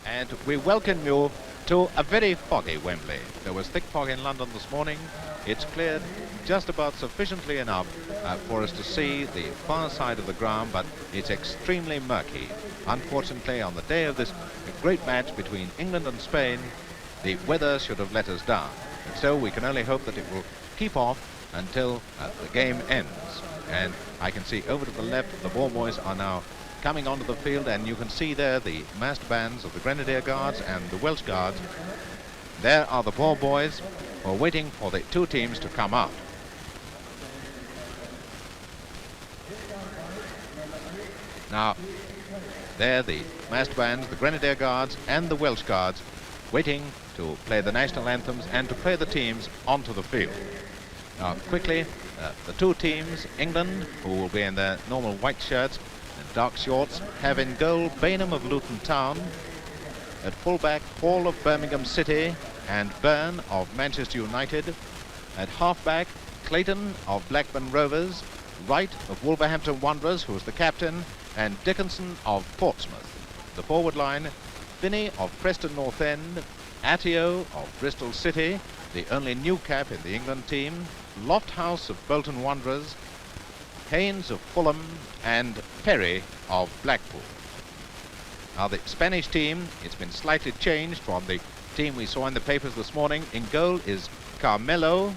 and we welcome you to a very foggy Wembley. There was thick fog in London this morning. It's cleared just about sufficiently enough for us to see the far side of the ground, but it's extremely murky. Unfortunately, on the day of this great match between England and Spain, the weather should have let us down. And so we can only hope that it will keep off until the game ends. And I can see over to the left, the ball boys are now coming onto the field, and you can see there the massed bands of the Grenadier Guards and the Welsh Guards. There are the ball boys who are waiting for the two teams to come out. Now, there the massed bands, the Grenadier Guards and the Welsh Guards, waiting to play the national anthems and to play the teams onto the field. Now, quickly, the two teams, England, who will be in their normal white shirts and dark shorts, have in goal Bainham of Luton Town, at fullback Hall of Birmingham City and Byrne of Manchester United, at halfback Clayton of Blackburn Rovers, Wright of Wolverhampton Wanderers, who is the captain, and Dickinson of Portsmouth. The forward line, Finney of Preston North End, Attio of Bristol City, the only new cap in the England team, Lofthouse of Bolton Wanderers, Haynes of Fulham, and Perry of Blackpool. Now the Spanish team, it's been slightly changed from the team we saw in the papers this morning. In goal is Carmelo.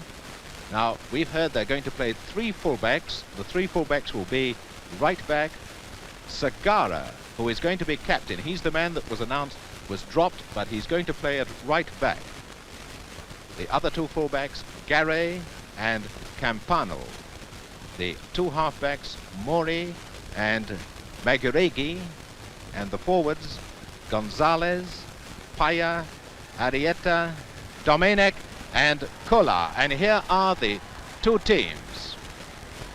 Now we've heard they're going to play three fullbacks. The three fullbacks will be right back Sagara, who is going to be captain. He's the man that was announced was dropped, but he's going to play at right back. The other two fullbacks, Garay and Campano. The two halfbacks, Mori and Maguregi, and the forwards, Gonzalez, Paya, Arieta, Domenic, and Kola. And here are the two teams.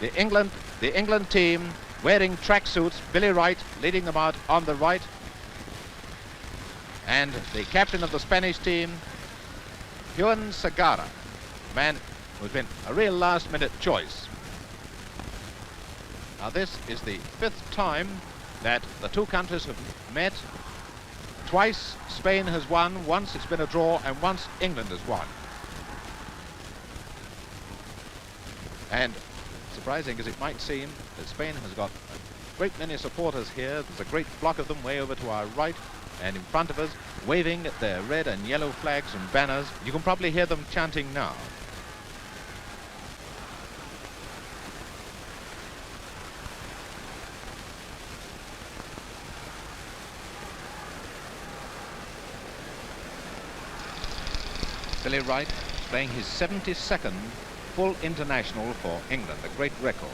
The England team wearing tracksuits, Billy Wright leading them out on the right, and the captain of the Spanish team, Juan Sagara, man who's been a real last-minute choice. Now this is the fifth time that the two countries have met. Twice Spain has won, once it's been a draw, and once England has won. And surprising as it might seem, that Spain has got a great many supporters here. There's a great flock of them way over to our right and in front of us, waving their red and yellow flags and banners. You can probably hear them chanting now. Billy Wright playing his 72nd full international for England, a great record.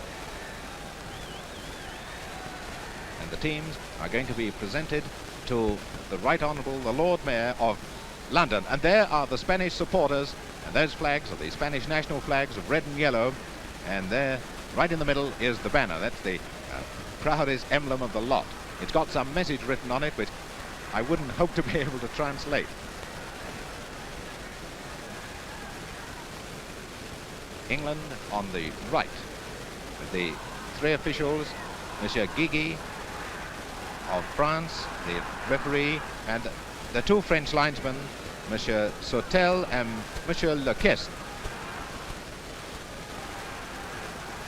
And the teams are going to be presented to the Right Honourable, the Lord Mayor of London. And there are the Spanish supporters, and those flags are the Spanish national flags of red and yellow. And there, right in the middle, is the banner. That's the proudest emblem of the lot. It's got some message written on it, which I wouldn't hope to be able to translate. England on the right, with the three officials, Monsieur Guigui of France, the referee, and the two French linesmen, Monsieur Sautel and Monsieur Lequesne.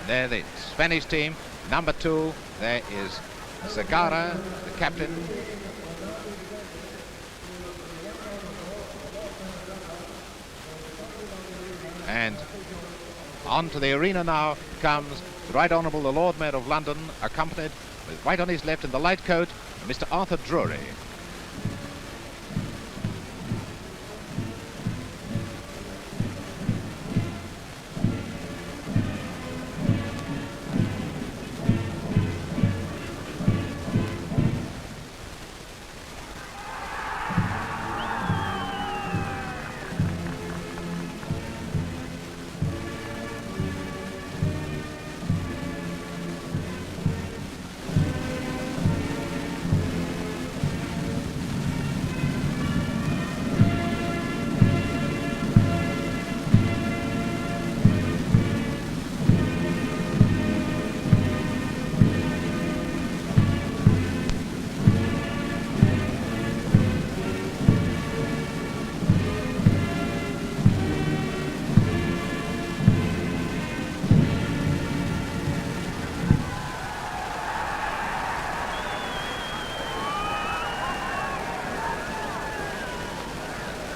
There the Spanish team, number 2, there is Sagara, the captain. And on to the arena now comes the Right Honourable the Lord Mayor of London, accompanied with right on his left in the light coat, Mr. Arthur Drury.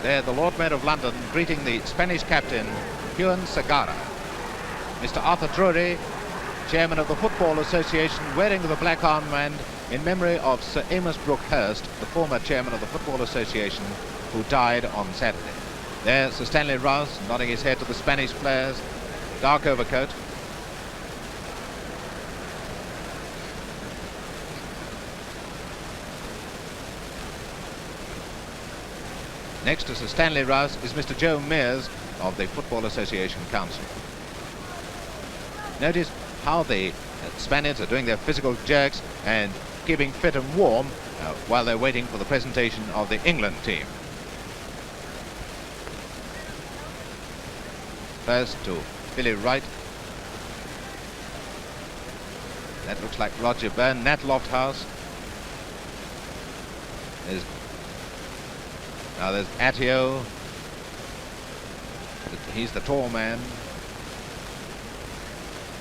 There, the Lord Mayor of London greeting the Spanish captain, Juan Segarra. Mr. Arthur Drury, chairman of the Football Association, wearing the black armband in memory of Sir Amos Brooke-Hurst, the former chairman of the Football Association, who died on Saturday. There, Sir Stanley Rouse nodding his head to the Spanish players, dark overcoat. Next to Sir Stanley Rouse is Mr. Joe Mears of the Football Association Council. Notice how the Spaniards are doing their physical jerks and keeping fit and warm while they're waiting for the presentation of the England team. First to Billy Wright. That looks like Roger Byrne. Nat Lofthouse. There's Attio. He's the tall man.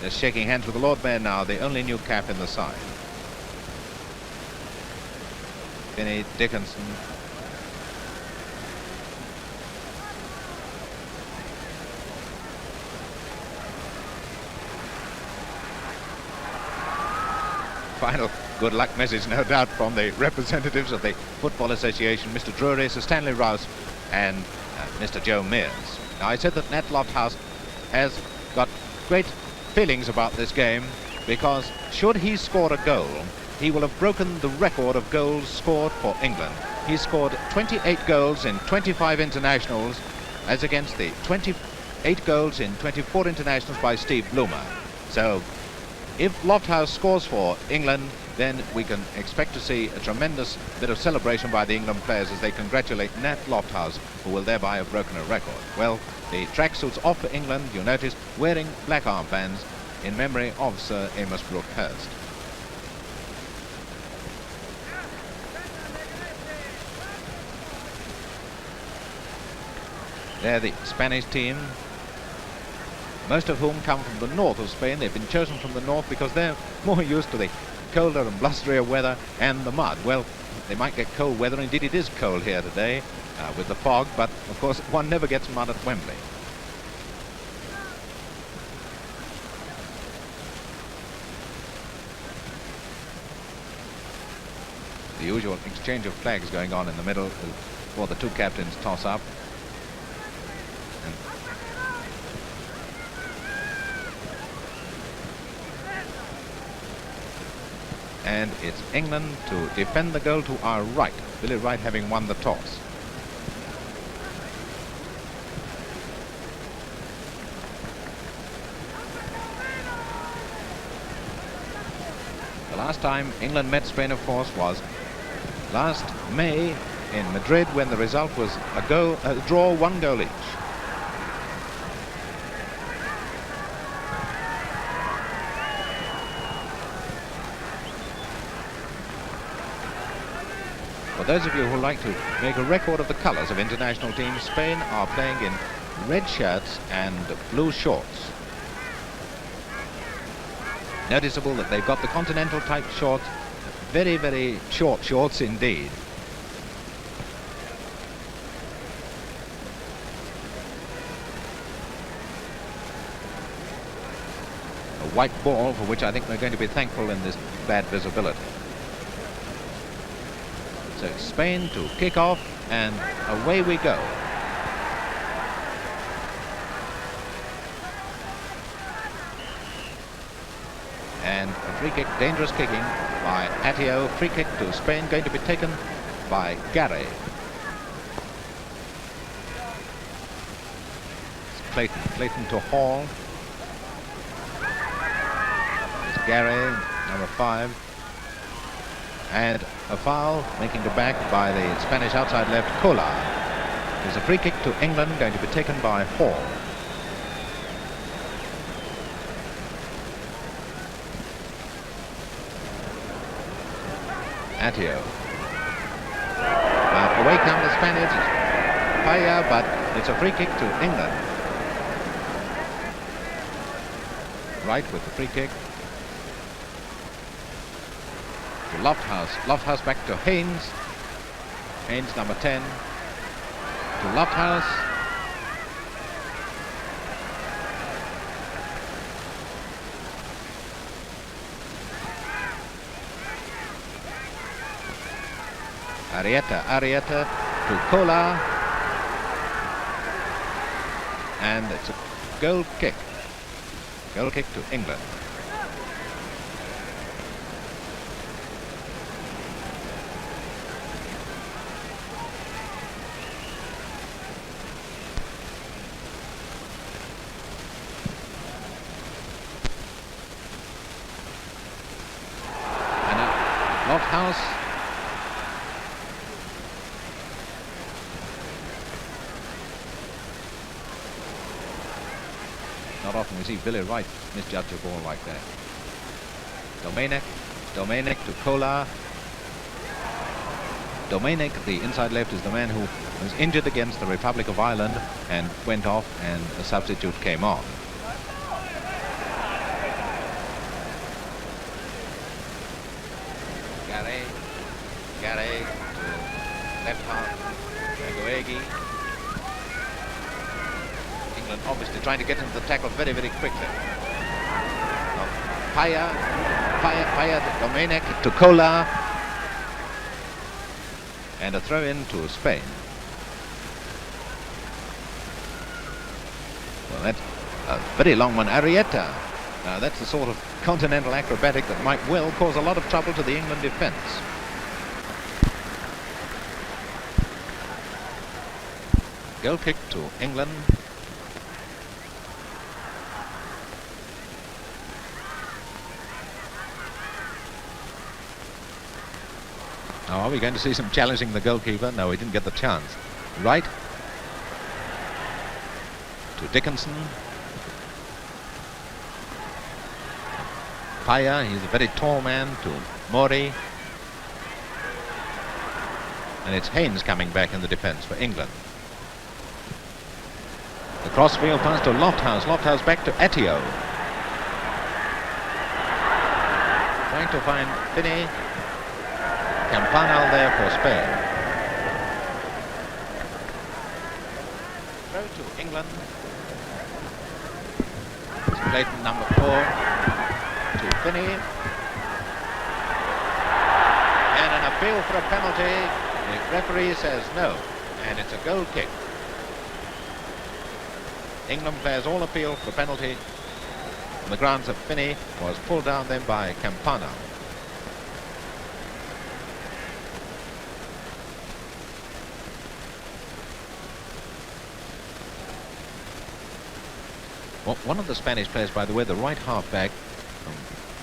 They're shaking hands with the Lord Mayor now, the only new cap in the side. Vinnie Dickinson. Final good luck message, no doubt, from the representatives of the Football Association, Mr. Drury, Sir Stanley Rouse, and Mr. Joe Mears. Now, I said that Nat Lofthouse has got great feelings about this game, because should he score a goal, he will have broken the record of goals scored for England. He scored 28 goals in 25 internationals, as against the 28 goals in 24 internationals by Steve Bloomer. So, if Lofthouse scores for England, then we can expect to see a tremendous bit of celebration by the England players as they congratulate Nat Lofthouse, who will thereby have broken a record. Well, the tracksuits off for England, you'll notice, wearing black armbands in memory of Sir Amos Brooke-Hurst. There, the Spanish team, most of whom come from the north of Spain. They've been chosen from the north because they're more used to the colder and blusterier weather and the mud. Well, they might get cold weather. Indeed, it is cold here today with the fog, but of course one never gets mud at Wembley. The usual exchange of flags going on in the middle before the two captains toss up. And it's England to defend the goal to our right, Billy Wright having won the toss. The last time England met Spain, of course, was last May in Madrid, when the result was a draw, 1 goal each. For those of you who like to make a record of the colours of international teams, Spain are playing in red shirts and blue shorts. Noticeable that they've got the continental type shorts, very, very short shorts indeed. A white ball for which I think they're going to be thankful in this bad visibility. So Spain to kick off, and away we go. And a free kick, dangerous kicking by Attio. Free kick to Spain, going to be taken by Gary. It's Clayton to Hall. It's Gary, number 5. And a foul, making the back by the Spanish outside left, Kolar. There's a free kick to England, going to be taken by Hall. Attio. Away come the Spaniards. It's Paya, but it's a free kick to England. Wright with the free kick. Lofthouse back to Haynes. Haynes, number 10. to Lofthouse. Arietta to Kola. And it's a goal kick. Goal kick to England. And Lofthouse. Not often we see Billy Wright misjudge a ball like that. Domenic to Kola. Domenic, the inside left, is the man who was injured against the Republic of Ireland and went off, and a substitute came on. Gary to left half. Agoegi. England obviously trying to get into the tackle very, very quickly. Paya to Domenic to Kola. And a throw in to Spain. Well, that's a very long one. Arietta. Now that's the sort of continental acrobatic that might well cause a lot of trouble to the England defence. Goal kick to England. Now, are we going to see some challenging the goalkeeper? No, he didn't get the chance. Right to Dickinson. Paya, he's a very tall man, to Mori. And it's Haynes coming back in the defence for England. The crossfield pass to Lofthouse. Lofthouse back to Attio. Trying to find Finney. Campanal there for Spain. Throw to England. It's Clayton, number 4, to Finney. And an appeal for a penalty. The referee says no, and it's a goal kick. England players all appeal for penalty on the grounds that Finney was pulled down then by Campanal. One of the Spanish players, by the way, the right half-back,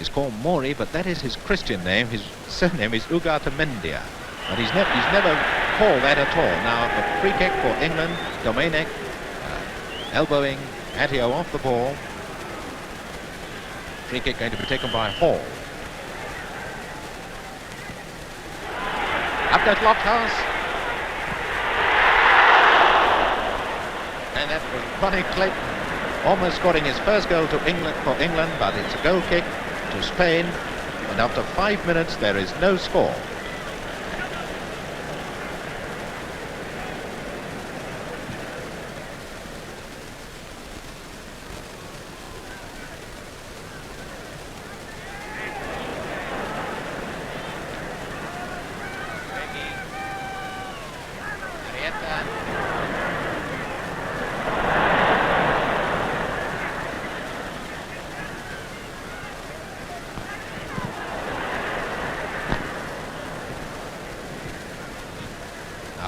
is called Mori, but that is his Christian name. His surname is Ugartemendia, but he's never called that at all. Now, a free kick for England. Domenic elbowing Attio off the ball. Free kick going to be taken by Hall. Up goes Lofthouse. And that was Ronnie Clayton. Almost scoring his first goal for England, but it's a goal kick to Spain, and after 5 minutes there is no score.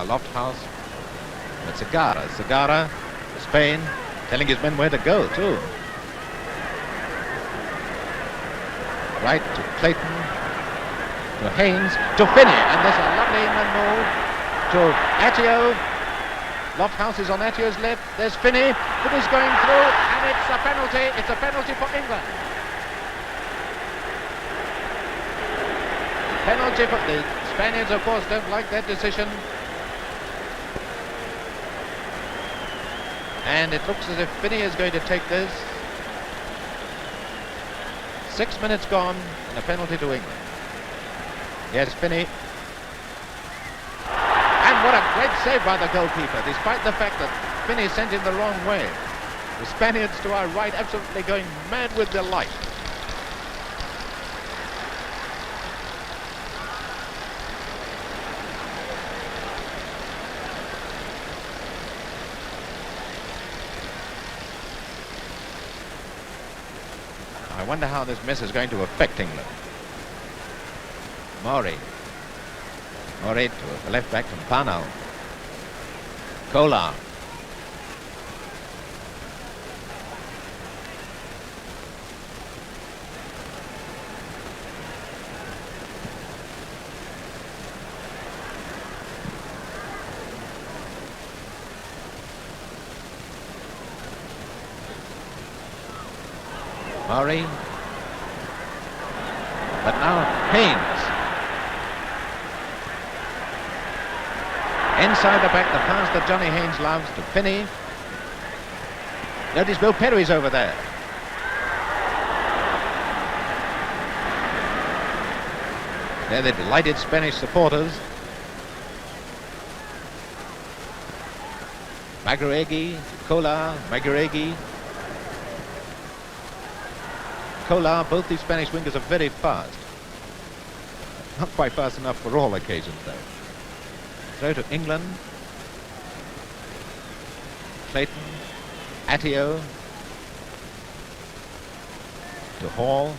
Lofthouse, but Segarra, Spain, telling his men where to go too. Right to Clayton, to Haynes, to Finney, and there's a lovely England move to Attio. Lofthouse is on Attio's left. There's Finney. Finney's going through, and it's a penalty. It's a penalty for England. Penalty for the Spaniards, of course, don't like that decision. And it looks as if Finney is going to take this. 6 minutes gone, and a penalty to England. Yes, Finney. And what a Great save by the goalkeeper, despite the fact that Finney sent him the wrong way. The Spaniards to our right absolutely going mad with delight. I wonder how this miss is going to affect England. Mori to the left back from Panal. Kolar. Murray. But now Haynes. Inside the back, the pass that Johnny Haynes loves to Finney. Notice Bill Perry's over there. They're the delighted Spanish supporters. Maguregui, Kolar, Maguregui. Kolar, both these Spanish wingers are very fast. Not quite fast enough for all occasions, though. Throw to England. Clayton, Attio, to Hall.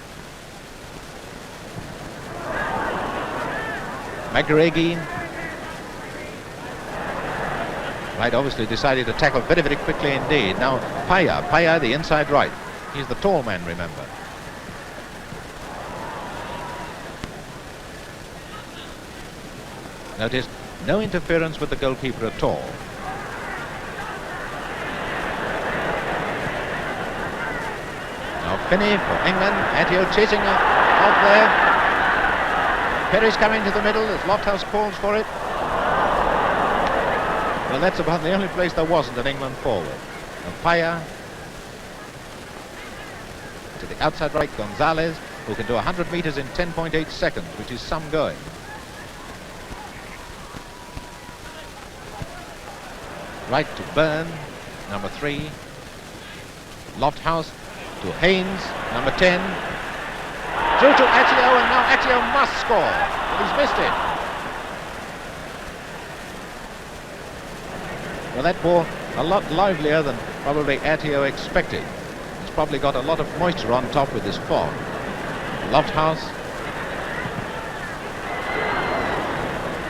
Maguregui. Right, obviously decided to tackle very, very quickly indeed. Now Paya, the inside right. He's the tall man, remember. Notice, no interference with the goalkeeper at all. Now Finney for England. Attio chasing off there. Perry's coming to the middle as Lofthouse calls for it. Well, that's about the only place there wasn't an England forward. And Paya to the outside right, Gonzalez, who can do 100 metres in 10.8 seconds, which is some going. Right to Byrne, number 3. Lofthouse to Haynes, number 10. Through to Attio, and now Attio must score, but he's missed it. Well, that ball a lot livelier than probably Attio expected. He's probably got a lot of moisture on top with this fog. Lofthouse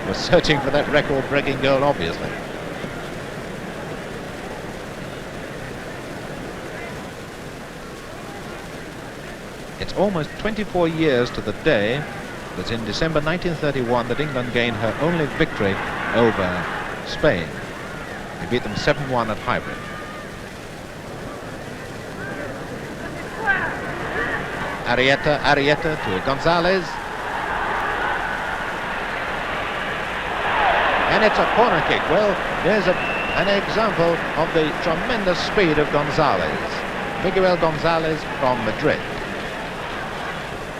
was searching for that record-breaking goal, obviously. It's almost 24 years to the day that in December 1931 that England gained her only victory over Spain. They beat them 7-1 at Highbury. Arrieta to Gonzalez. And it's a corner kick. Well, there's an example of the tremendous speed of Gonzalez. Miguel Gonzalez from Madrid.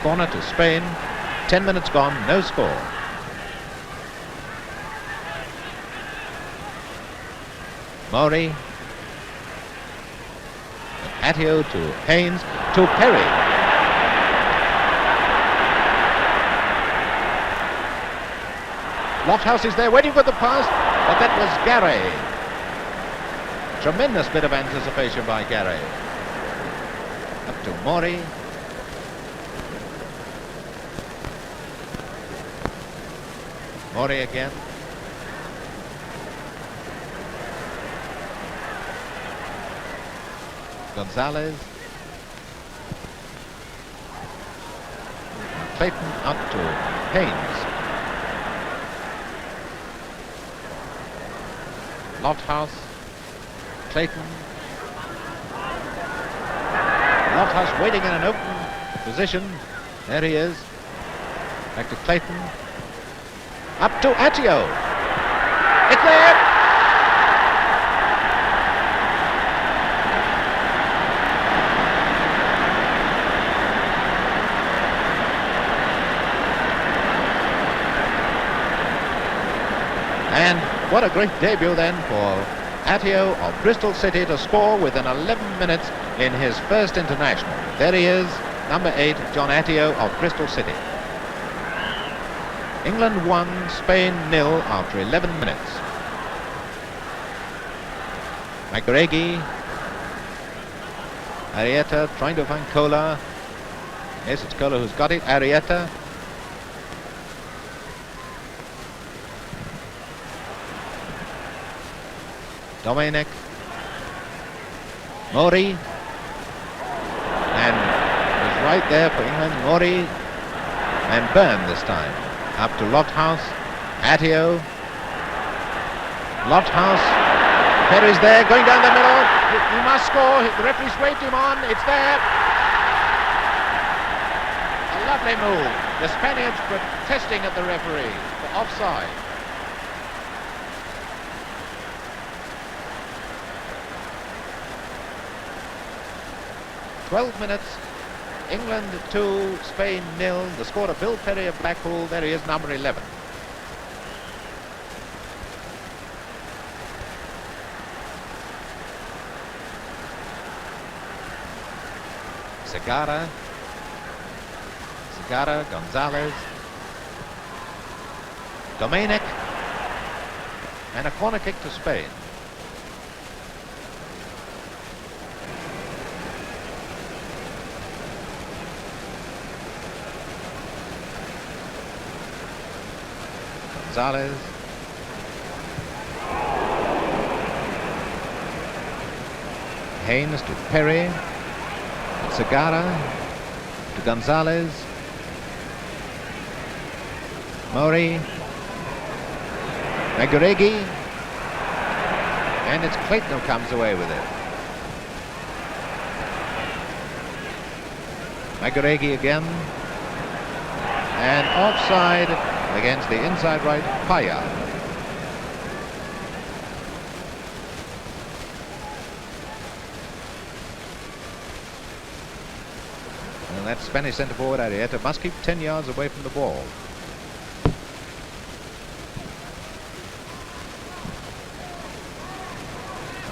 Corner to Spain. 10 minutes gone, no score. Mori. Attio to Haynes to Perry. Lofthouse is there waiting for the pass, but that was Gary. Tremendous bit of anticipation by Gary. Up to Mori. Mori again. Gonzalez. Clayton up to Haynes. Lofthouse. Clayton. Lofthouse waiting in an open position. There he is. Back to Clayton. Up to Attio. It's there! And what a great debut then for Attio of Bristol City to score within 11 minutes in his first international. There he is, number 8, John Attio of Bristol City. England 1, Spain 0 after 11 minutes. McGregor, Arrieta trying to find Kola. Yes, it's Kola who's got it. Arrieta. Dominic. Mori. And was right there for England. Mori. And Byrne this time. Up to Lofthouse. Attio. Lofthouse. Perry's there, going down the middle. He must score. The referee's waved him on. It's there. A lovely move. The Spaniards protesting at the referee for offside. "12 minutes. England 2, Spain 0. The score of Bill Perry of Blackpool. There he is, number 11. Segara, Gonzalez, Dominic, and a corner kick to Spain. Gonzalez. Haynes to Perry. Segara to Gonzalez. Mori. McGregor. And it's Clayton who comes away with it. McGregor again. And offside against the inside right, Paya. And that Spanish centre forward, Arrieta, must keep 10 yards away from the ball.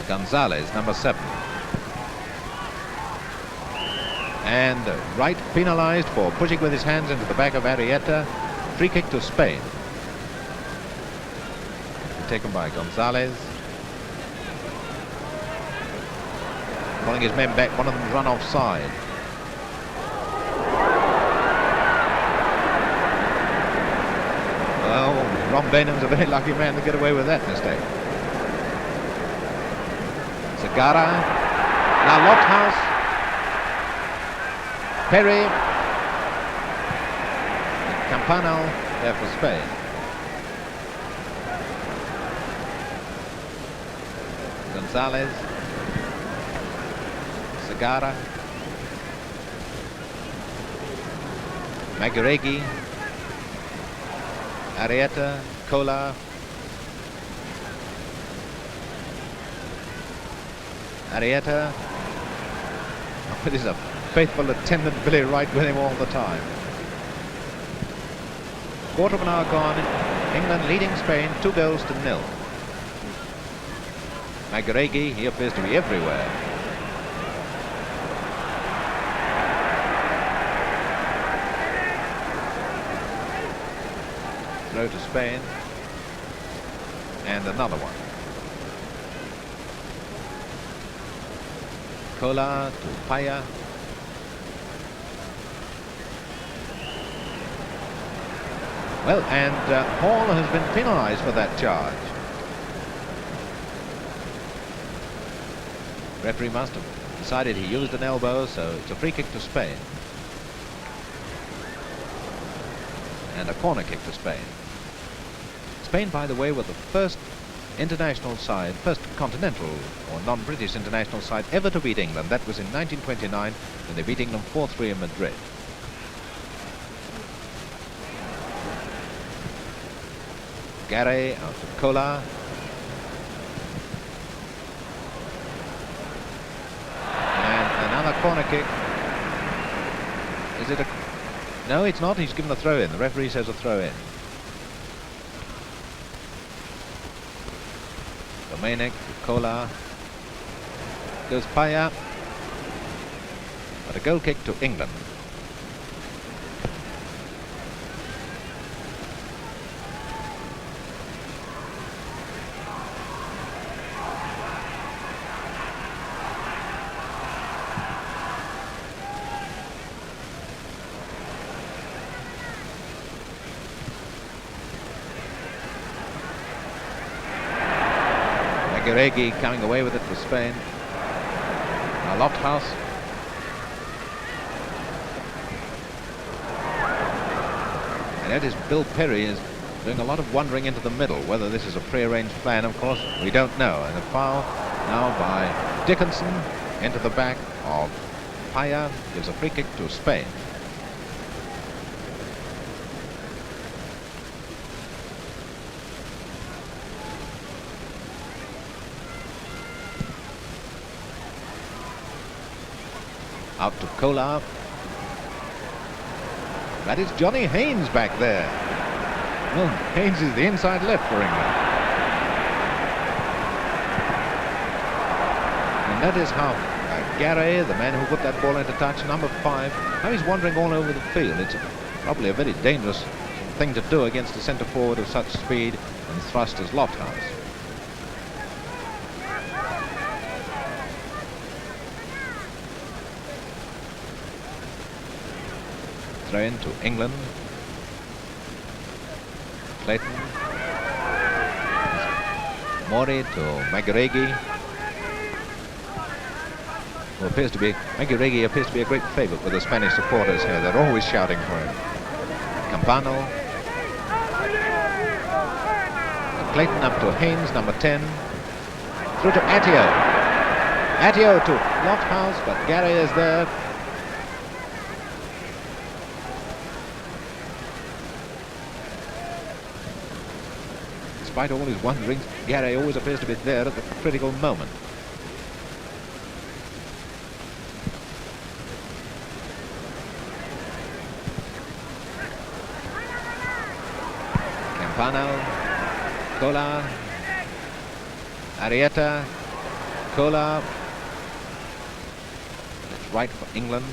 Gonzalez, number 7. And Wright penalised for pushing with his hands into the back of Arrieta. Free kick to Spain. Taken by Gonzalez. Calling his men back, one of them run offside. Well, Ron Bainham's a very lucky man to get away with that mistake. Segara. Now Lofthouse. Perry. Campanal there for Spain. Gonzalez. Segara. McGregor. Arrieta. Kola. Arrieta. Oh, it is a faithful attendant, Billy Wright, with him all the time. Quarter of an hour gone. England leading Spain 2-0. McGregor, he appears to be everywhere. Throw to Spain. And another one. Kola to Paya. Well, and Hall has been penalised for that charge. Referee must have decided he used an elbow, so it's a free kick to Spain. And a corner kick to Spain. Spain, by the way, were the first international side, first continental or non-British international side ever to beat England. That was in 1929 when they beat England 4-3 in Madrid. Gary out to Kola. And another corner kick. Is it a... No, it's not. He's given a throw in. The referee says a throw in. Dominic, Kola. Goes Paya. But a goal kick to England. Maguregi coming away with it for Spain. Now Lofthouse. And notice Bill Perry is doing a lot of wandering into the middle. Whether this is a pre-arranged plan, of course, we don't know. And a foul now by Dickinson into the back of Paya gives a free kick to Spain. Out to Kola. That is Johnny Haynes back there. Well, Haynes is the inside left for England. And that is how Gary, the man who put that ball into touch, number 5, how he's wandering all over the field. It's probably a very dangerous thing to do against a centre forward of such speed and thrust as Lofthouse. Throw in to England. Clayton. Mori to Maguregi. Who appears to be, Maguregi appears to be a great favourite with the Spanish supporters here. They're always shouting for him. Campano. Clayton up to Haynes, number 10. Through to Atio. Atio to Lofthouse, but Gary is there. Despite all his wanderings, Gary always appears to be there at the critical moment. Campano, Kola, Arrieta, Kola. It's right for England.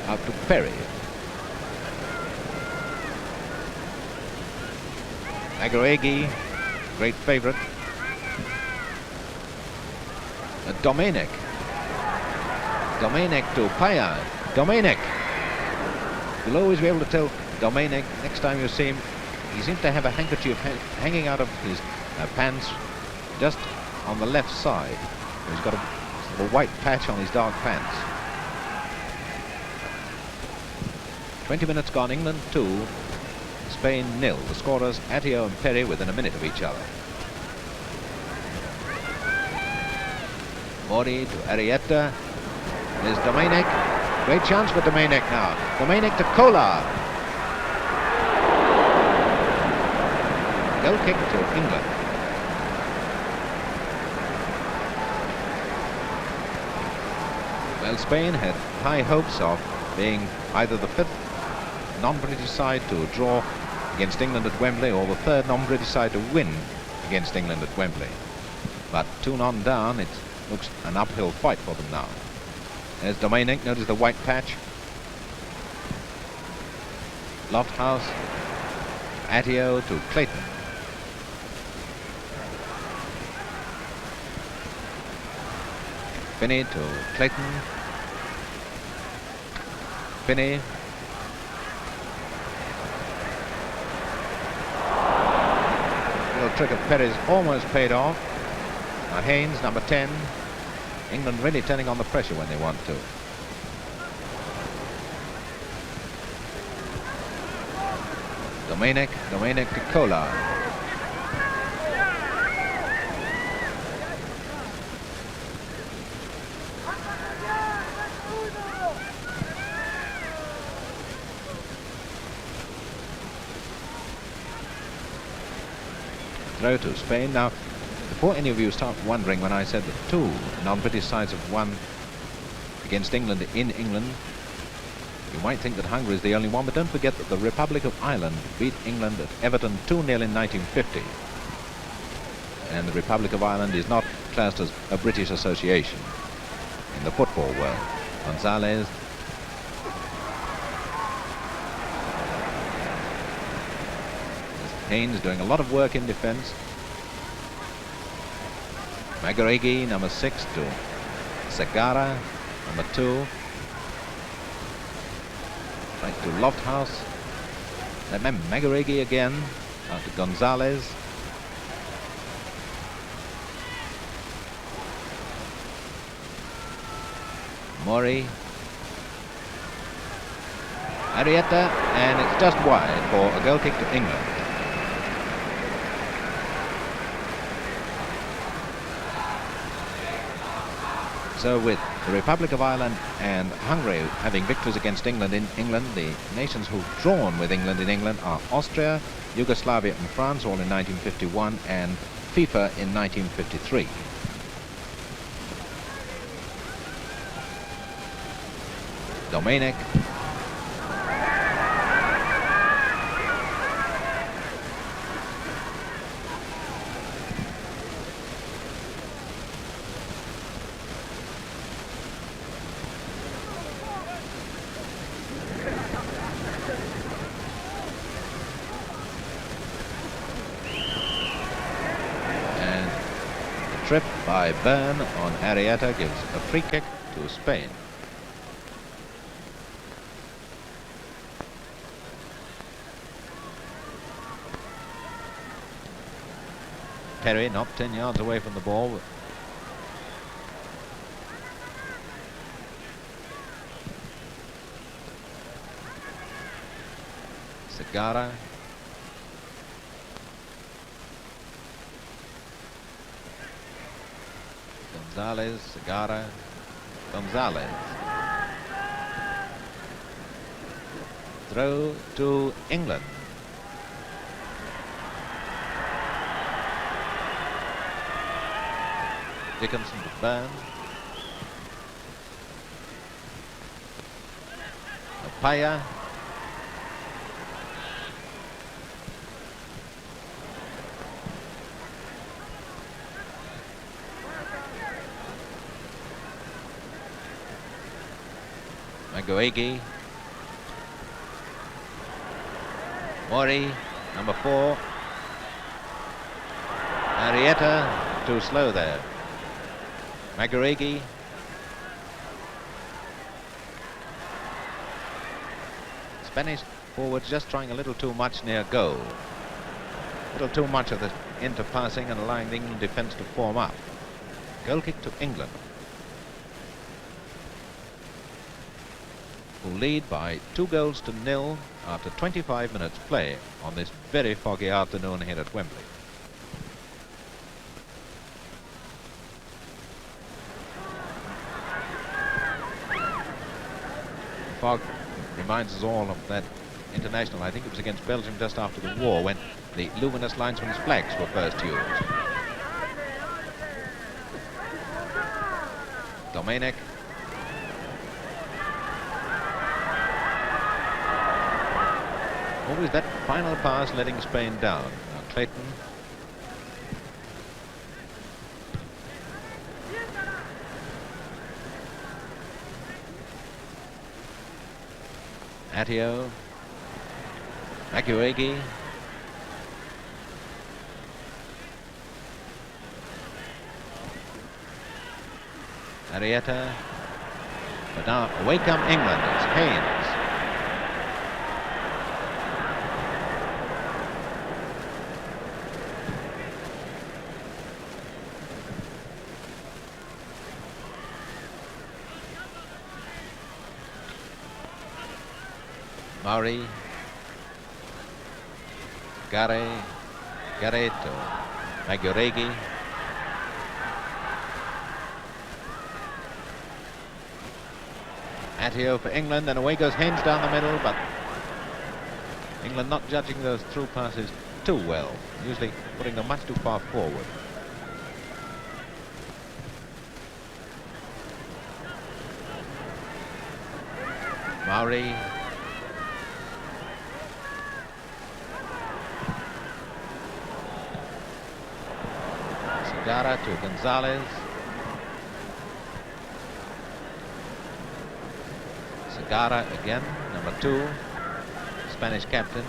Out to Perry. Maguregi, great favourite. Dominic. Dominic to Paya. Dominic. You'll always be able to tell Dominic next time you see him. He seems to have a handkerchief hanging out of his pants just on the left side. He's got a white patch on his dark pants. 20 minutes gone, England 2. Spain 0. The scorers Atio and Perry within a minute of each other. Mori to Arrieta. There's Dominic. Great chance for Dominic now. Dominic to Kola. Goal kick to England. Well, Spain had high hopes of being either the 5th non-British side to draw against England at Wembley, or the 3rd non-British side to win against England at Wembley. But 2-0 down, it looks an uphill fight for them now. There's Dominic, notice the white patch. Lofthouse, Atio to Clayton. Finney to Clayton. Finney. Little trick of Perry's almost paid off. Now Haynes, number 10. England really turning on the pressure when they want to. Dominic to Kola. Throw to Spain. Now, before any of you start wondering when I said that 2 non-British sides have won against England in England, you might think that Hungary is the only one, but don't forget that the Republic of Ireland beat England at Everton 2-0 in 1950. and the Republic of Ireland is not classed as a British association in the football world. Gonzalez. Haynes doing a lot of work in defence. Magarigi, number 6, to Segara, number 2. Right to Lofthouse. Then Magarigi again, out to Gonzalez. Mori. Arietta, and it's just wide for a goal kick to England. So with the Republic of Ireland and Hungary having victories against England in England, the nations who've drawn with England in England are Austria, Yugoslavia and France, all in 1951, and FIFA in 1953. Domenic. Trip by Byrne on Arietta gives a free kick to Spain. Terry not 10 yards away from the ball. Segara. Gonzalez, Segara, Gonzalez. Throw to England. Dickinson to Byrne. Opaya. Magoegi. Mori, number 4. Arietta, too slow there. Magarigi. Spanish forwards just trying a little too much near goal. A little too much of the interpassing and allowing the England defence to form up. Goal kick to England, who lead by 2-0 after 25 minutes play on this very foggy afternoon here at Wembley. Fog reminds us all of that international, I think it was against Belgium just after the war, when the luminous linesman's flags were first used. Domenic. Always that final pass letting Spain down. Now Clayton. Attio. Maguegi. Arietta. But now away come England. It's Haynes. Murray, Gareto, Maguegi, Attio for England, and away goes Haynes down the middle, but England not judging those through passes too well, usually putting them much too far forward. Murray. Segara to Gonzalez. Segara again, number 2, Spanish captain.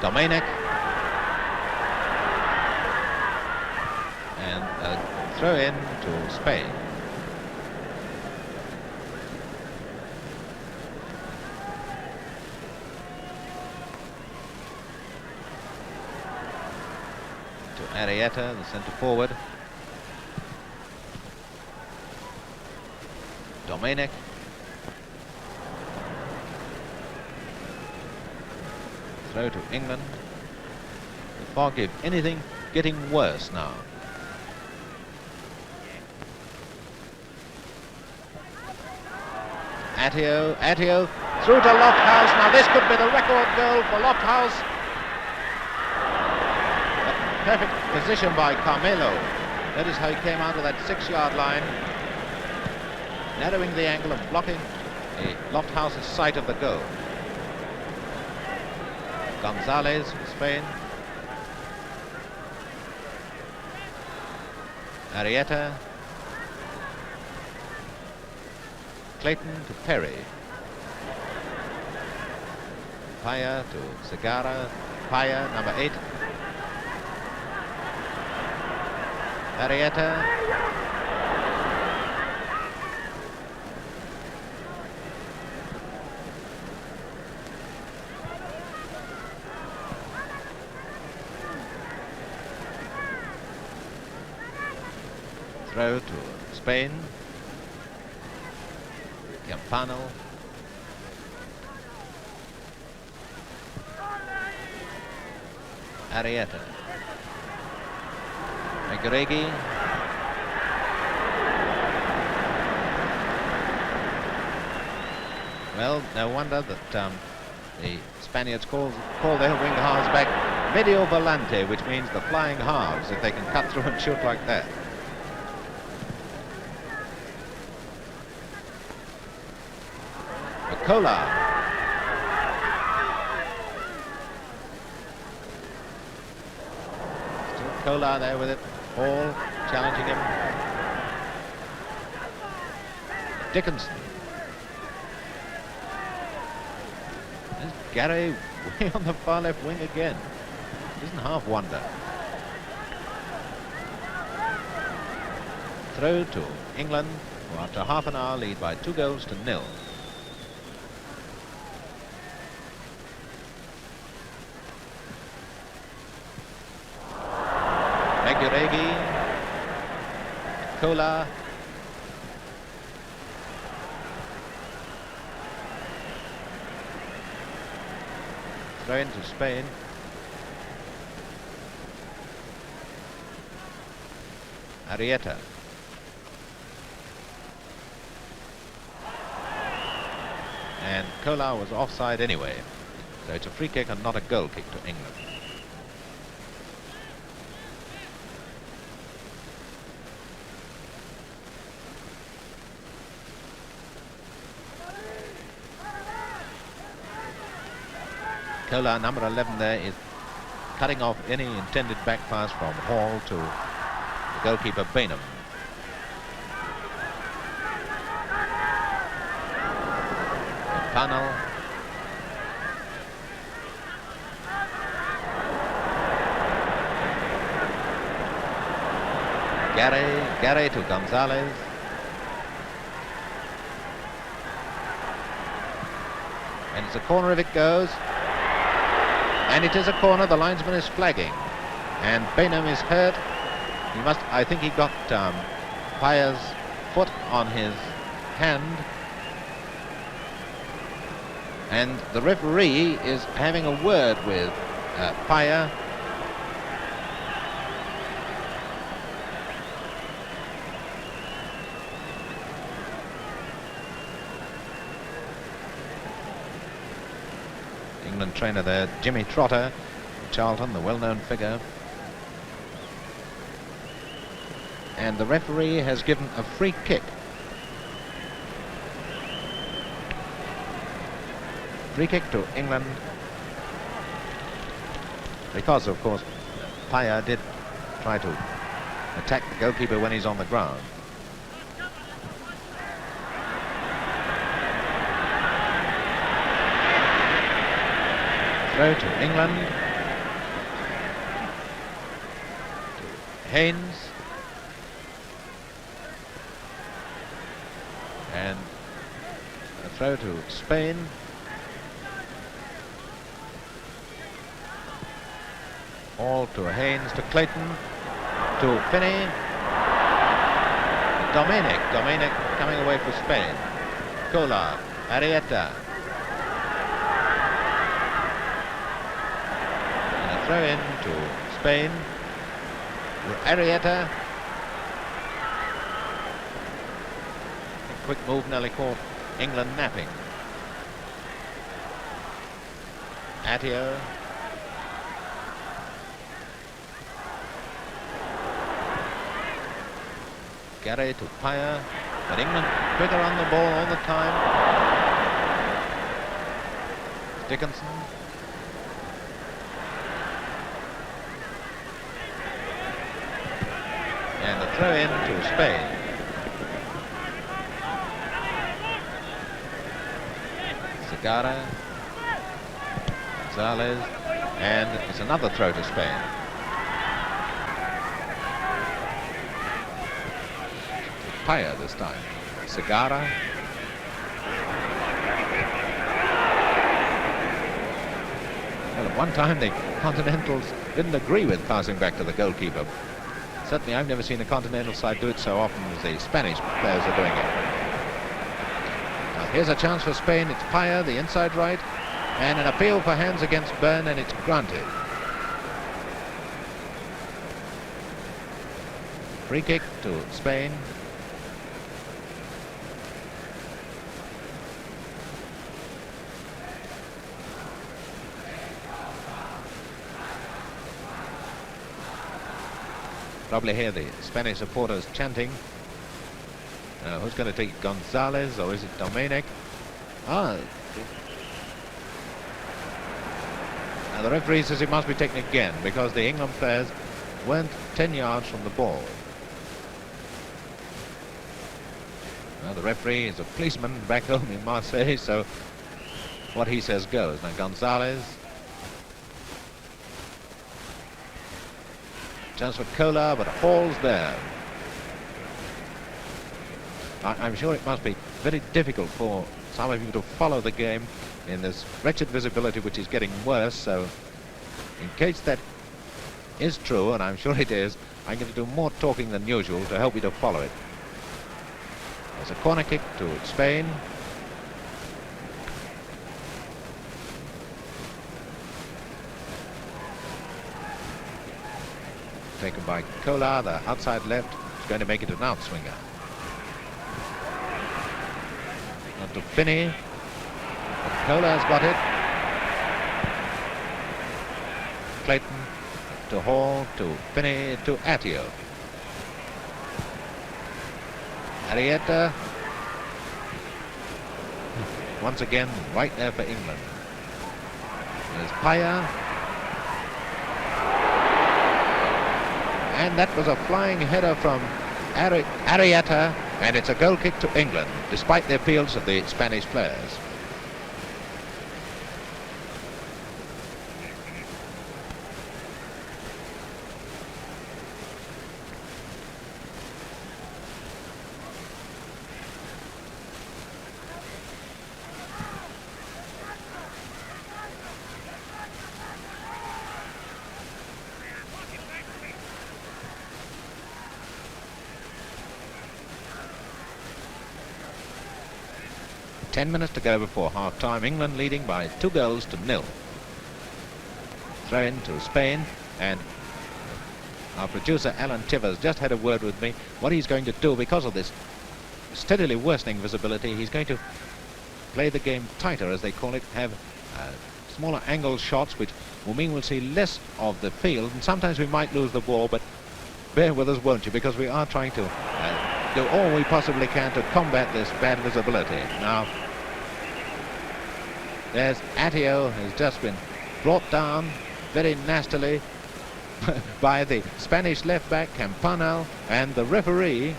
Dominic. And a throw in to Spain. To Arrieta, the centre forward. Dominic. Throw to England. The fog, if anything, getting worse now. Attio through to Lofthouse. Now this could be the record goal for Lofthouse. A perfect position by Carmelo. That is how he came out of that 6-yard line, narrowing the angle and blocking Lofthouse's sight of the goal. Gonzalez for Spain. Arrieta. Clayton to Perry. Paya to Segara. Paya, number 8. Arrieta. Throw to Spain. Campano. Arrieta. Meguregi. Well, no wonder that the Spaniards call their wing halves back medio volante, which means the flying halves, if they can cut through and shoot like that. Cola. Still Cola there with it. Hall challenging him. Dickinson. There's Gary way on the far left wing again. Doesn't half wonder. Throw to England, who after half an hour lead by 2-0. Meguregi, Cola, throw into Spain. Arrieta. And Cola was offside anyway, so it's a free kick and not a goal kick to England. Cola, number 11 there, is cutting off any intended back pass from Hall to the goalkeeper Bainham. Panel. Gary to Gonzalez. And it's a corner if it goes. And it is a corner. The linesman is flagging. And Bainham is hurt. He must, I think he got Paya's foot on his hand. And the referee is having a word with Paya. England trainer there, Jimmy Trotter, Charlton, the well-known figure. And the referee has given a free kick. Free kick to England. Because, of course, Paya did try to attack the goalkeeper when he's on the ground. Throw to England. To Haynes. And a throw to Spain. All to Haynes, to Clayton, to Finney. Dominic coming away for Spain. Kolar, Arietta. And a throw in to Spain. Arietta. A quick move nearly caught England napping. Attio. Gary to Paya, but England quicker on the ball all the time. Dickinson. And the throw in to Spain. Zagara, Gonzalez, and it's another throw to Spain. Paya this time. Zagara. Well, at one time the Continentals didn't agree with passing back to the goalkeeper. Certainly I've never seen a Continental side do it so often as the Spanish players are doing it. Now here's a chance for Spain. It's Paya, the inside right, and an appeal for hands against Byrne, and it's granted. Free kick to Spain. Probably hear the Spanish supporters chanting. Who's going to take it, Gonzalez, or is it Dominic? Now the referee says it must be taken again because the England players weren't 10 yards from the ball. Now the referee is a policeman back home in Marseille, so what he says goes. Now Gonzalez. Chance for Kolar, but Hall's there. I'm sure it must be very difficult for some of you to follow the game in this wretched visibility which is getting worse, so in case that is true, and I'm sure it is, I'm going to do more talking than usual to help you to follow it. There's a corner kick to Spain. Taken by Kolar, the outside left, is going to make it an outswinger. On to Finney. Kolar's got it. Clayton to Hall, to Finney, to Attio. Arietta. Once again, right there for England. There's Paya. And that was a flying header from Arietta, and it's a goal kick to England, despite the appeals of the Spanish players. Ten minutes to go before half-time. England leading by 2-0. Throw in to Spain, and our producer Alan Tivers just had a word with me. What he's going to do, because of this steadily worsening visibility, he's going to play the game tighter, as they call it, have smaller angle shots, which will mean we'll see less of the field, and sometimes we might lose the ball, but bear with us, won't you, because we are trying to do all we possibly can to combat this bad visibility. Now, there's Attio, who's just been brought down very nastily by the Spanish left-back Campanal, and the referee,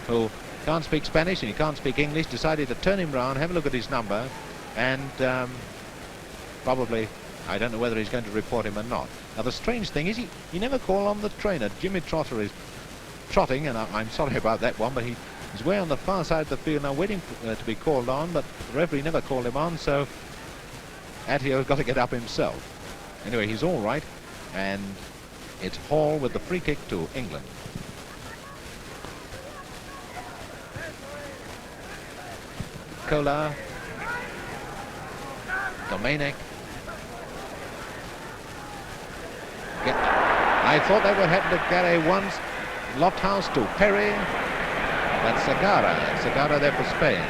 who can't speak Spanish and he can't speak English, decided to turn him round, have a look at his number, and probably, I don't know whether he's going to report him or not. Now the strange thing is he never called on the trainer. Jimmy Trotter is trotting, and I'm sorry about that one, but he's way on the far side of the field now, waiting to be called on, but the referee never called him on, so Attio's got to get up himself. Anyway, he's all right, and it's Hall with the free kick to England. Kola, Dominic. I thought they were heading to Gary once. Lofthouse to Perry. That's Segarra. Segarra there for Spain.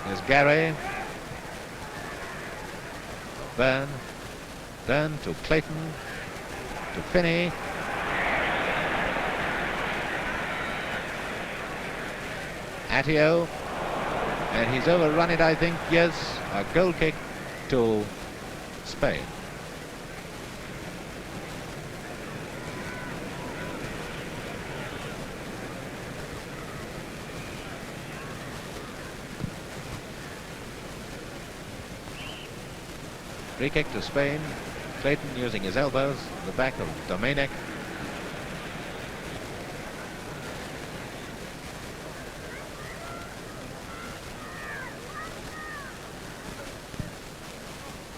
Here's Gary. Byrne. Byrne to Clayton. To Finney. Attio. And he's overrun it, I think. Yes, a goal kick to Spain. Free kick to Spain. Clayton using his elbows, the back of Dominic.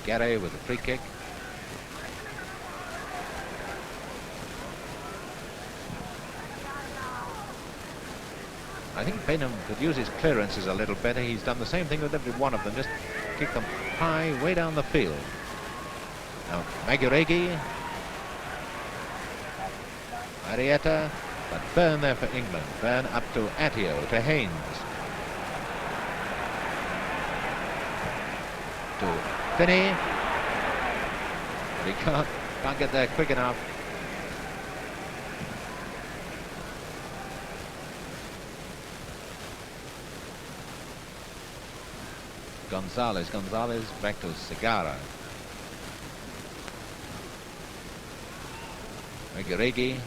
Gary with a free kick. I think Bainham could use his clearances a little better. He's done the same thing with every one of them, just kick them high, way down the field. Now, Maguregi. Arietta, but Byrne there for England. Byrne up to Attio, to Haynes. To Finney, but he can't get there quick enough. Gonzalez back to Segarra. Maguregi.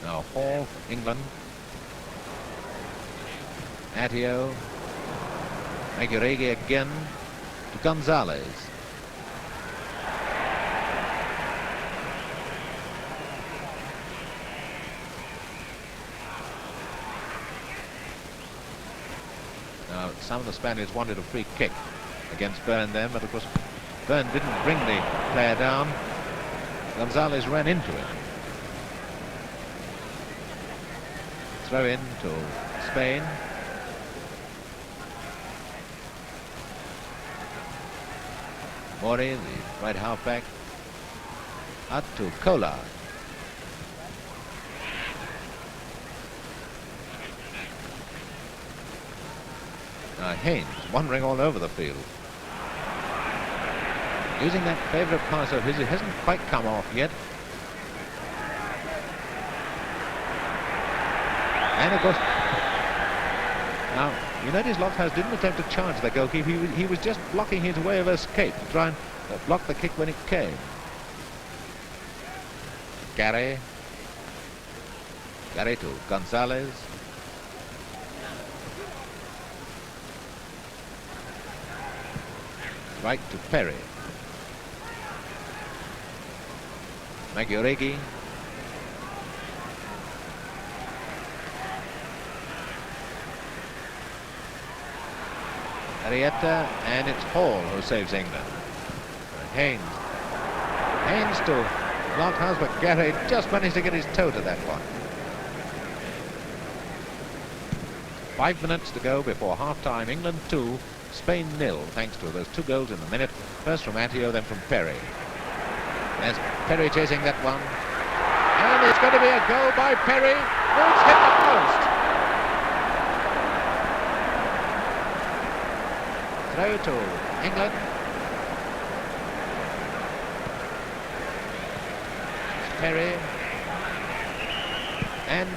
Now Hall, England. Attio. Maguregi again to Gonzalez. Now, some of the Spaniards wanted a free kick against Byrne then, but of course Byrne didn't bring the player down. Gonzalez ran into it. Throw in to Spain. Mori, the right halfback, out to Kola. Haynes wandering all over the field. Using that favourite pass of his, it hasn't quite come off yet. And of course, now, you notice Lofthouse didn't attempt to charge the goalkeeper. He was just blocking his way of escape to try and block the kick when it came. Gary to Gonzalez. Right to Perry. Maguregi. Arietta, and it's Hall who saves England. Haynes to Lofthouse, but Gary just managed to get his toe to that one. 5 minutes to go before half-time. England 2, Spain 0, thanks to those 2 goals in the minute. First from Attio, then from Perry. There's Perry chasing that one. And it's going to be a goal by Perry. Oh, it's hit the post. Throw to England. Perry. And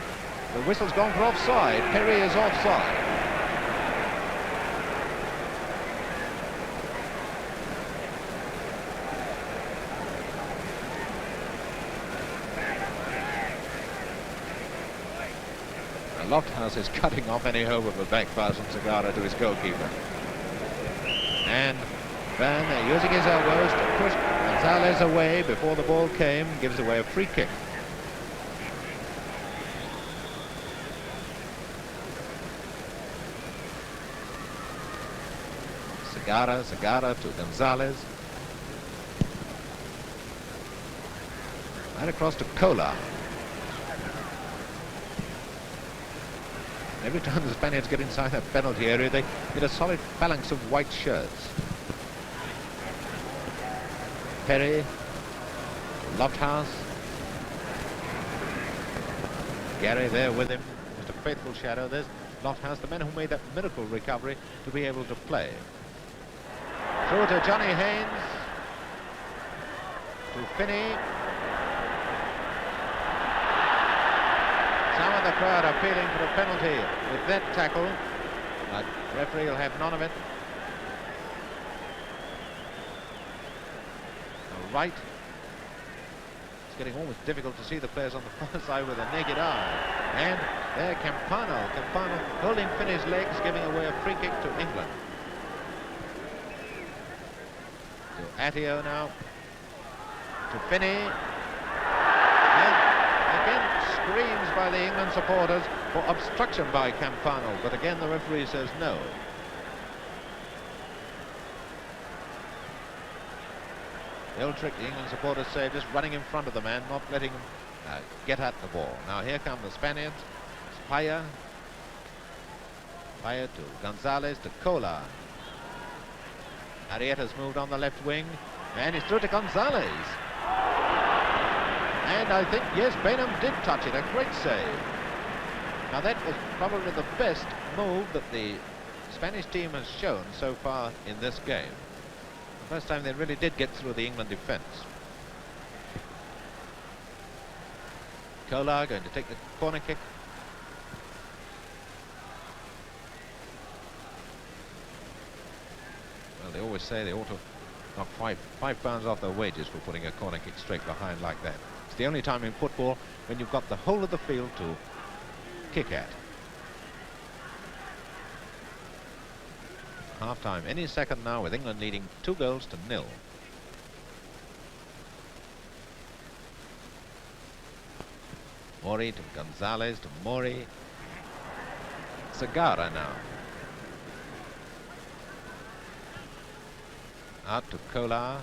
the whistle's gone for offside. Perry is offside. Lofthouse is cutting off any hope of a back pass from Segara to his goalkeeper. And Van, using his elbows to push Gonzalez away before the ball came, gives away a free kick. Segara to Gonzalez. Right across to Kola. Every time the Spaniards get inside that penalty area, they get a solid phalanx of white shirts. Perry, Lofthouse. Gary there with him, just a faithful shadow. There's Lofthouse, the men who made that miracle recovery to be able to play. Through to Johnny Haynes, to Finney. Some of the crowd are appealing for a penalty with that tackle, but the referee will have none of it. Right. It's getting almost difficult to see the players on the far side with a naked eye. And there Campano holding Finney's legs, giving away a free kick to England. To Attio now. To Finney. And again screams by the England supporters for obstruction by Campano, but again the referee says no. The old trick the England supporters say, just running in front of the man, not letting him get at the ball. Now here come the Spaniards. Paya to Gonzalez to Kola. Arrieta's moved on the left wing, and it's through to Gonzalez. And I think, yes, Bainham did touch it, a great save. Now that was probably the best move that the Spanish team has shown so far in this game. First time they really did get through the England defence. Kolar going to take the corner kick. Well, they always say they ought to knock five pounds off their wages for putting a corner kick straight behind like that. It's the only time in football when you've got the whole of the field to kick at. Half-time any second now, with England leading 2-0. Mori to Gonzalez to Mori. Segara now. Out to Kolar.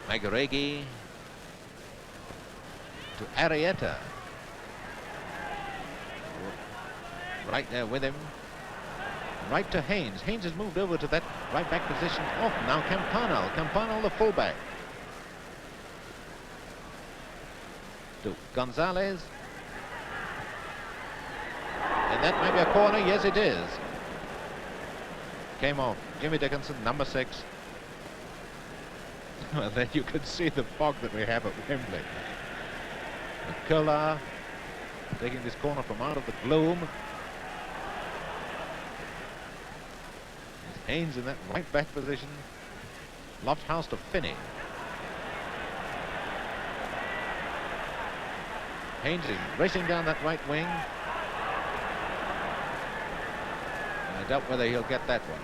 Magaregi to Arrieta. Right there with him. Right to Haynes. Haynes has moved over to that right back position off. Now Campano the fullback. To Gonzalez. And that may be a corner. Yes, it is. Came off. Jimmy Dickinson, number 6. Well, then you could see the fog that we have at Wembley. Kolar taking this corner from out of the gloom. Haynes in that right back position. Lofthouse to Finney. Haynes is racing down that right wing. And I doubt whether he'll get that one.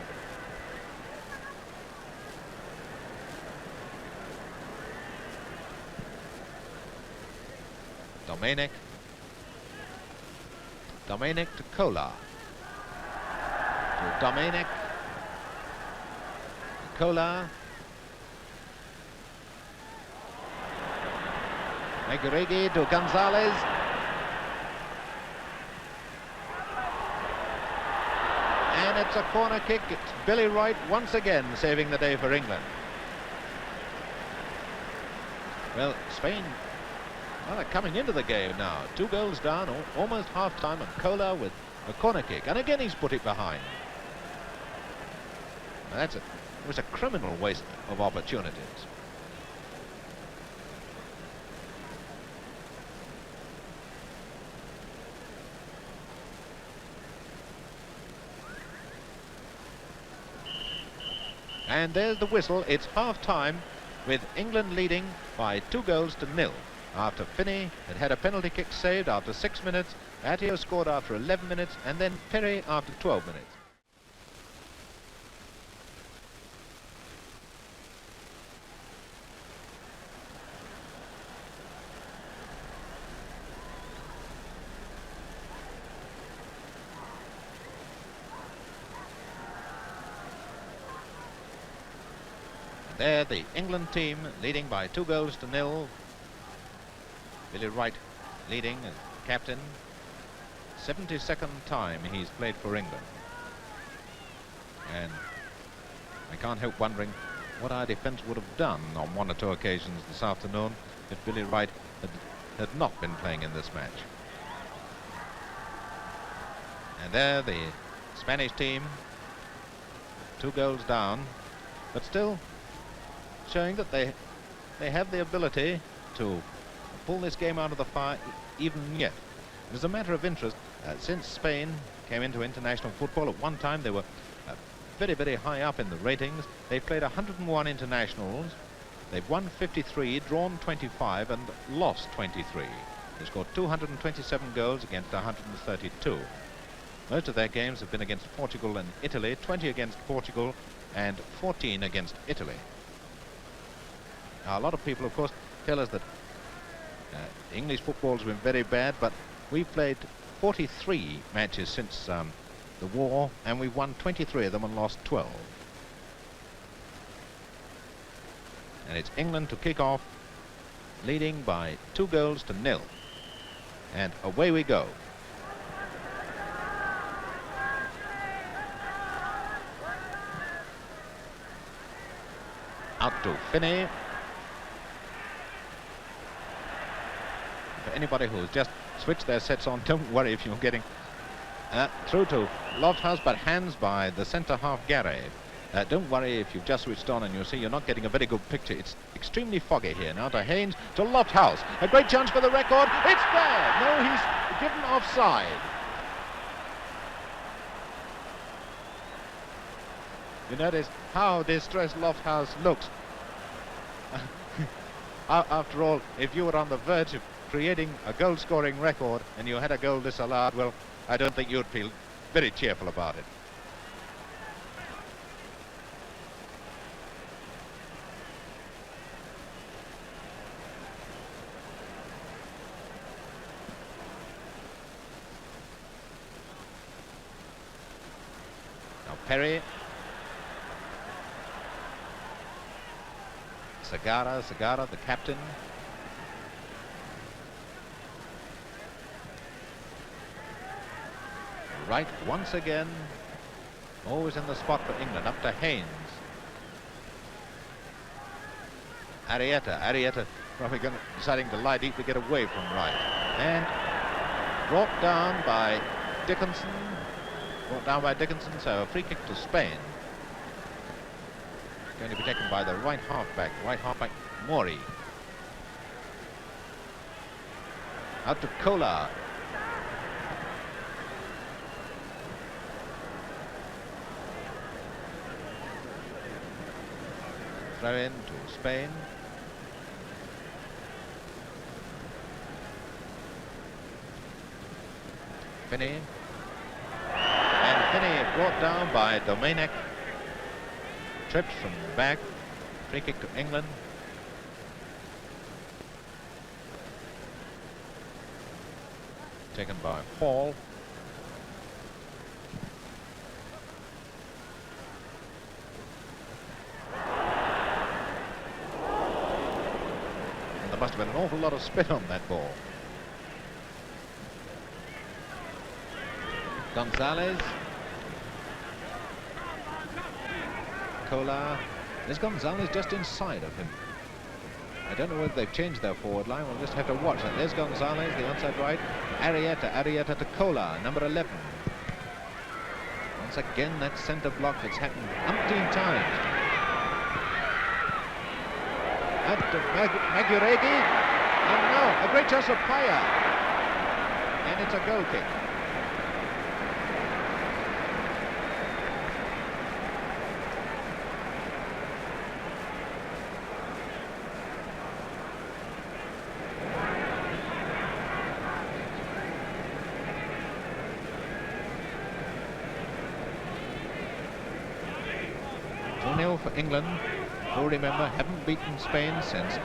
Domenic to Kolar. To Domenic. Kolar. Magaregi to Gonzalez. And it's a corner kick. It's Billy Wright once again saving the day for England. Well, Spain, well, they're coming into the game now. 2 goals down, almost half-time, and Kolar with a corner kick. And again he's put it behind. Now that's it. It was a criminal waste of opportunities. And there's the whistle. It's half-time with England leading by 2-0. after Finney had a penalty kick saved after 6 minutes, Attio scored after 11 minutes, and then Perry after 12 minutes. There, the England team leading by 2-0. Billy Wright leading as captain. 72nd time he's played for England. And I can't help wondering what our defence would have done on 1 or 2 occasions this afternoon if Billy Wright had not been playing in this match. And there, the Spanish team, 2 goals down, but still showing that they have the ability to pull this game out of the fire even yet. It is a matter of interest. Since Spain came into international football, at one time they were very, very high up in the ratings. They've played 101 internationals. They've won 53, drawn 25, and lost 23. They scored 227 goals against 132. Most of their games have been against Portugal and Italy, 20 against Portugal and 14 against Italy. Now, a lot of people, of course, tell us that English football's been very bad, but we've played 43 matches since the war, and we've won 23 of them and lost 12. And it's England to kick off, leading by 2-0. And away we go. Out to Finney. For anybody who's just switched their sets on, don't worry if you're getting through to Lofthouse, but hands by the centre half Gary. Don't worry if you've just switched on and you see you're not getting a very good picture. It's extremely foggy here. Now to Haynes, to Lofthouse. A great chance for the record. It's there. No, he's given offside. You notice how distressed Lofthouse looks. After all, if you were on the verge of creating a goal-scoring record and you had a goal disallowed, well, I don't think you'd feel very cheerful about it. Now Perry. Segara, the captain. Right once again, always in the spot for England, up to Haynes. Arrieta probably deciding to lie deep to get away from Wright. And brought down by Dickinson. So a free kick to Spain. Going to be taken by the right halfback Mori. Out to Kola. Throw in to Spain. Finney. And Finney brought down by Domenic. Tripped from the back. Free kick to England. Taken by Hall. And there must have been an awful lot of spit on that ball. Gonzalez. Kola. There's Gonzalez just inside of him. I don't know whether they've changed their forward line. We'll just have to watch. And there's Gonzalez, the onside right. Arrieta to Kola, number 11. Once again, that centre block that's happened umpteen times. And to Maguregi. And no, a great chance for Paya. And it's a goal kick. final for England, who, remember, haven't beaten Spain since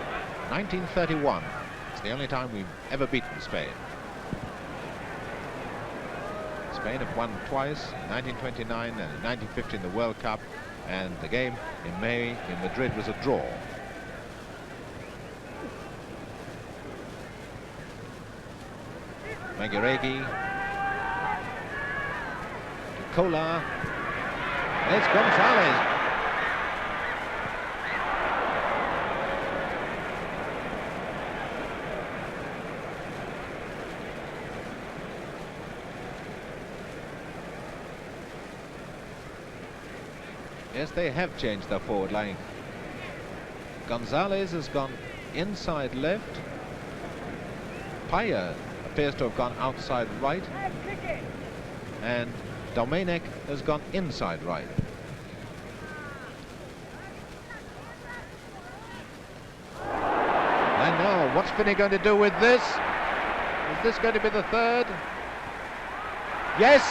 1931. It's the only time we've ever beaten Spain. Spain have won twice, in 1929 and in 1950 in the World Cup, and the game in May in Madrid was a draw. Maguregi to Kolar. It's Gonzalez. Yes, they have changed their forward line. Gonzalez has gone inside left. Paya appears to have gone outside right. And Domenic has gone inside right. And now, what's Finney going to do with this? Is this going to be the third? Yes!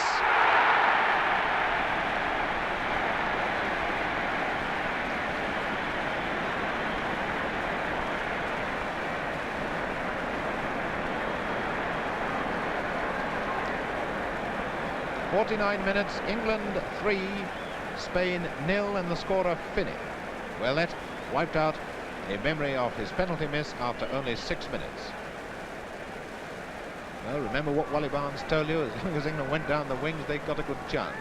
.49 minutes, England 3, Spain 0, and the scorer Finney. Well, that wiped out a memory of his penalty miss after only 6 minutes. Well, remember what Wally Barnes told you, as long as England went down the wings, they got a good chance.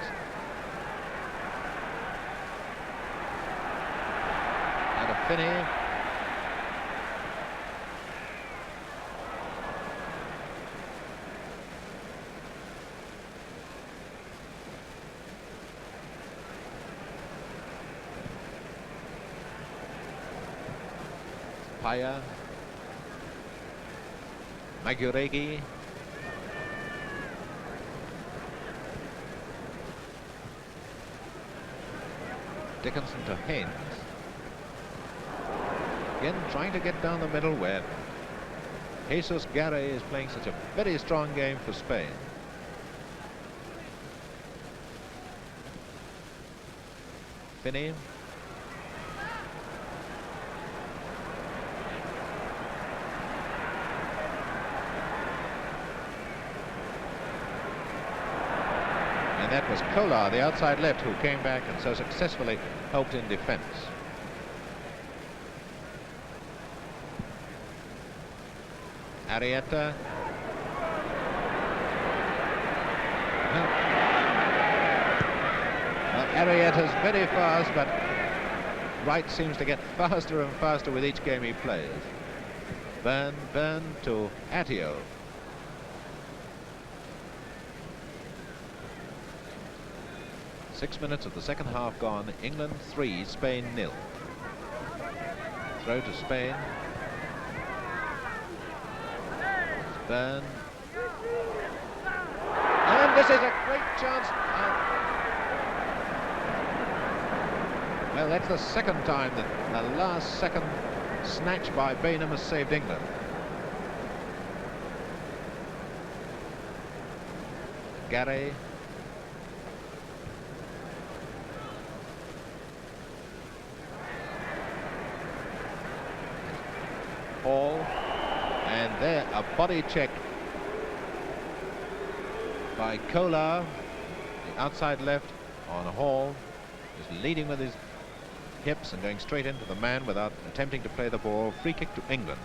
Out of Finney. Paya, Maguregi, Dickinson to Haynes. Again, trying to get down the middle where Jesus Garre is playing such a very strong game for Spain. Finney. And that was Kolar, the outside left, who came back and so successfully helped in defence. Arrieta. Well, Arrieta's very fast, but Wright seems to get faster and faster with each game he plays. Byrne to Attio. Six minutes of the second half gone. England 3, Spain 0. Throw to Spain. Byrne. And this is a great chance. Well, that's the second time that the last second snatch by Bainham has saved England. Garre. Hall, and there a body check by Kolar, the outside left on Hall, is leading with his hips and going straight into the man without attempting to play the ball. Free kick to England.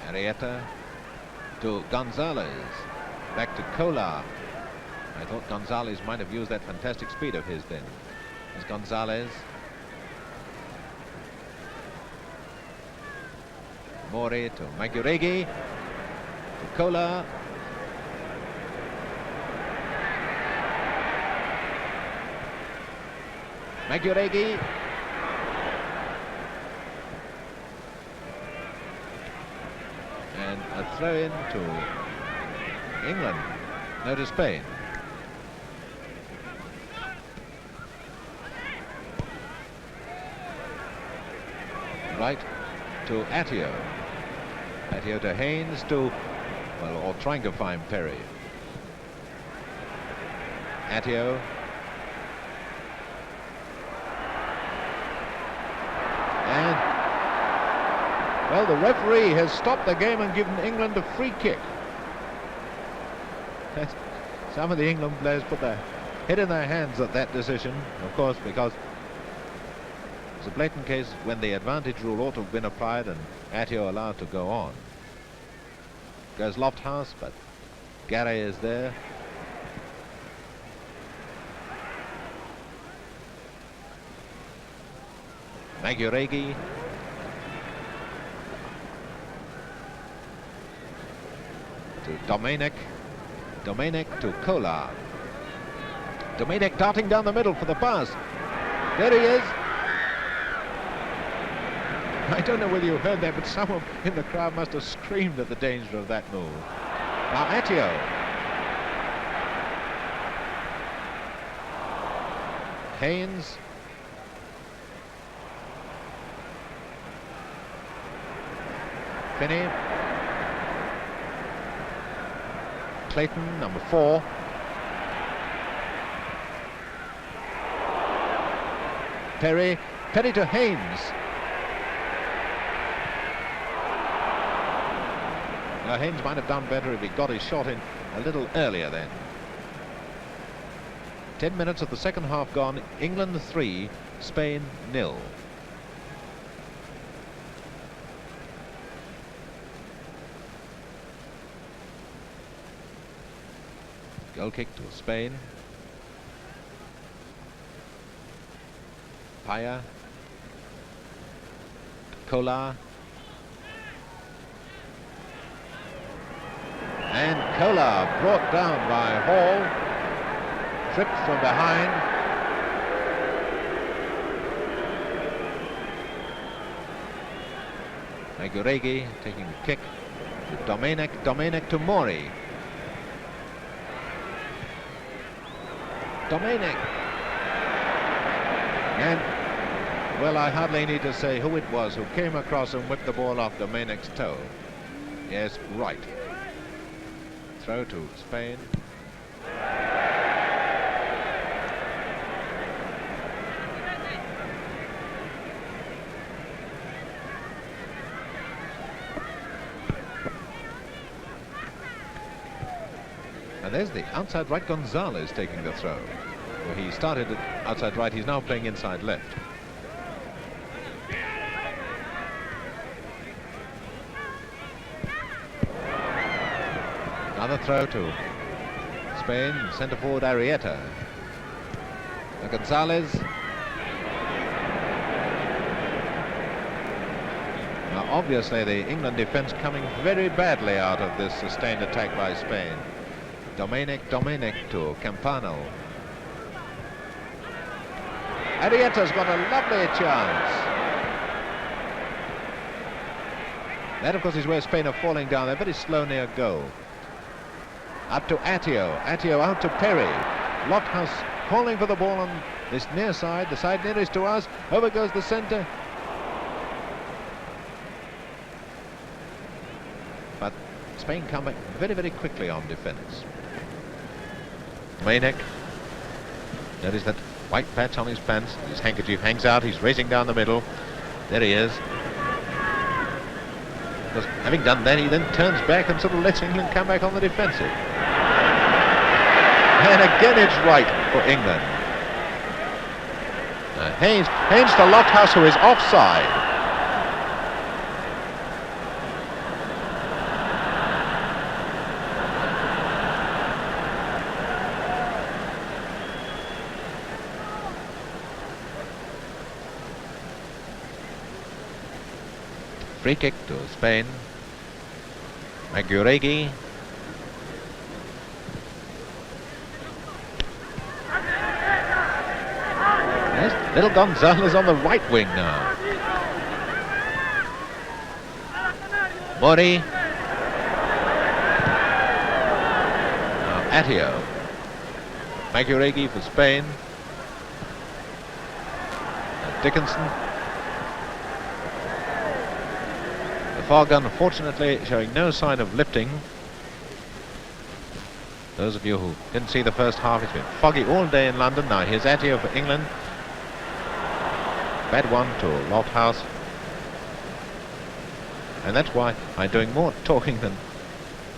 Arrieta to Gonzalez, back to Kolar. I thought Gonzalez might have used that fantastic speed of his then. There's Gonzalez. Mori to Maguregi, to Kolar. Maguregi. And a throw in to England, no, to Spain. Right to Attio. Attio to Haynes to, well, or trying to find Perry. Attio. And, well, the referee has stopped the game and given England a free kick. Some of the England players put their head in their hands at that decision, of course, because it's a blatant case when the advantage rule ought to have been applied and Attio allowed to go on. Goes Lofthouse, but Gary is there. Maguregi. To Domenic. Domenic to Kolar. Domenic darting down the middle for the pass. There he is. I don't know whether you heard that, but someone in the crowd must have screamed at the danger of that move. Now Attio. Haynes. Finney. Clayton, number 4. Perry. Perry to Haynes. Now Haynes might have done better if he got his shot in a little earlier then. 10 minutes of the second half gone. England 3, Spain 0. Goal kick to Spain. Paya. Kolar. And Kolar brought down by Hall. Tripped from behind. Maguregi taking the kick to Domenic. Domenic to Mori. Domenic. And, well, I hardly need to say who it was who came across and whipped the ball off Domenic's toe. Yes, right. Throw to Spain. And there's the outside right Gonzalez taking the throw. Well, he started at outside right, he's now playing inside left. Another throw to Spain, centre forward Arrieta. Now Gonzalez. Now obviously the England defence coming very badly out of this sustained attack by Spain. Domenic to Campano. Arrieta's got a lovely chance. That of course is where Spain are falling down. They're very slow near goal. Up to Attio. Attio out to Perry. Lofthouse calling for the ball on this near side. The side nearest to us. Over goes the centre. But Spain come back very, very quickly on defence. Domenic. Notice that white patch on his pants. His handkerchief hangs out. He's racing down the middle. There he is. Because having done that, he then turns back and sort of lets England come back on the defensive. And again it's right for England. Haynes to Lofthouse, who is offside. Free kick to Spain. Maguregi. Yes, little Gonzalez on the right wing now. Mori. Now Attio. Maguregi for Spain. Dickinson. fog, unfortunately, showing no sign of lifting. Those of you who didn't see the first half, it's been foggy all day in London. Now here's Atio for England. Bad one to Lofthouse. And that's why I'm doing more talking than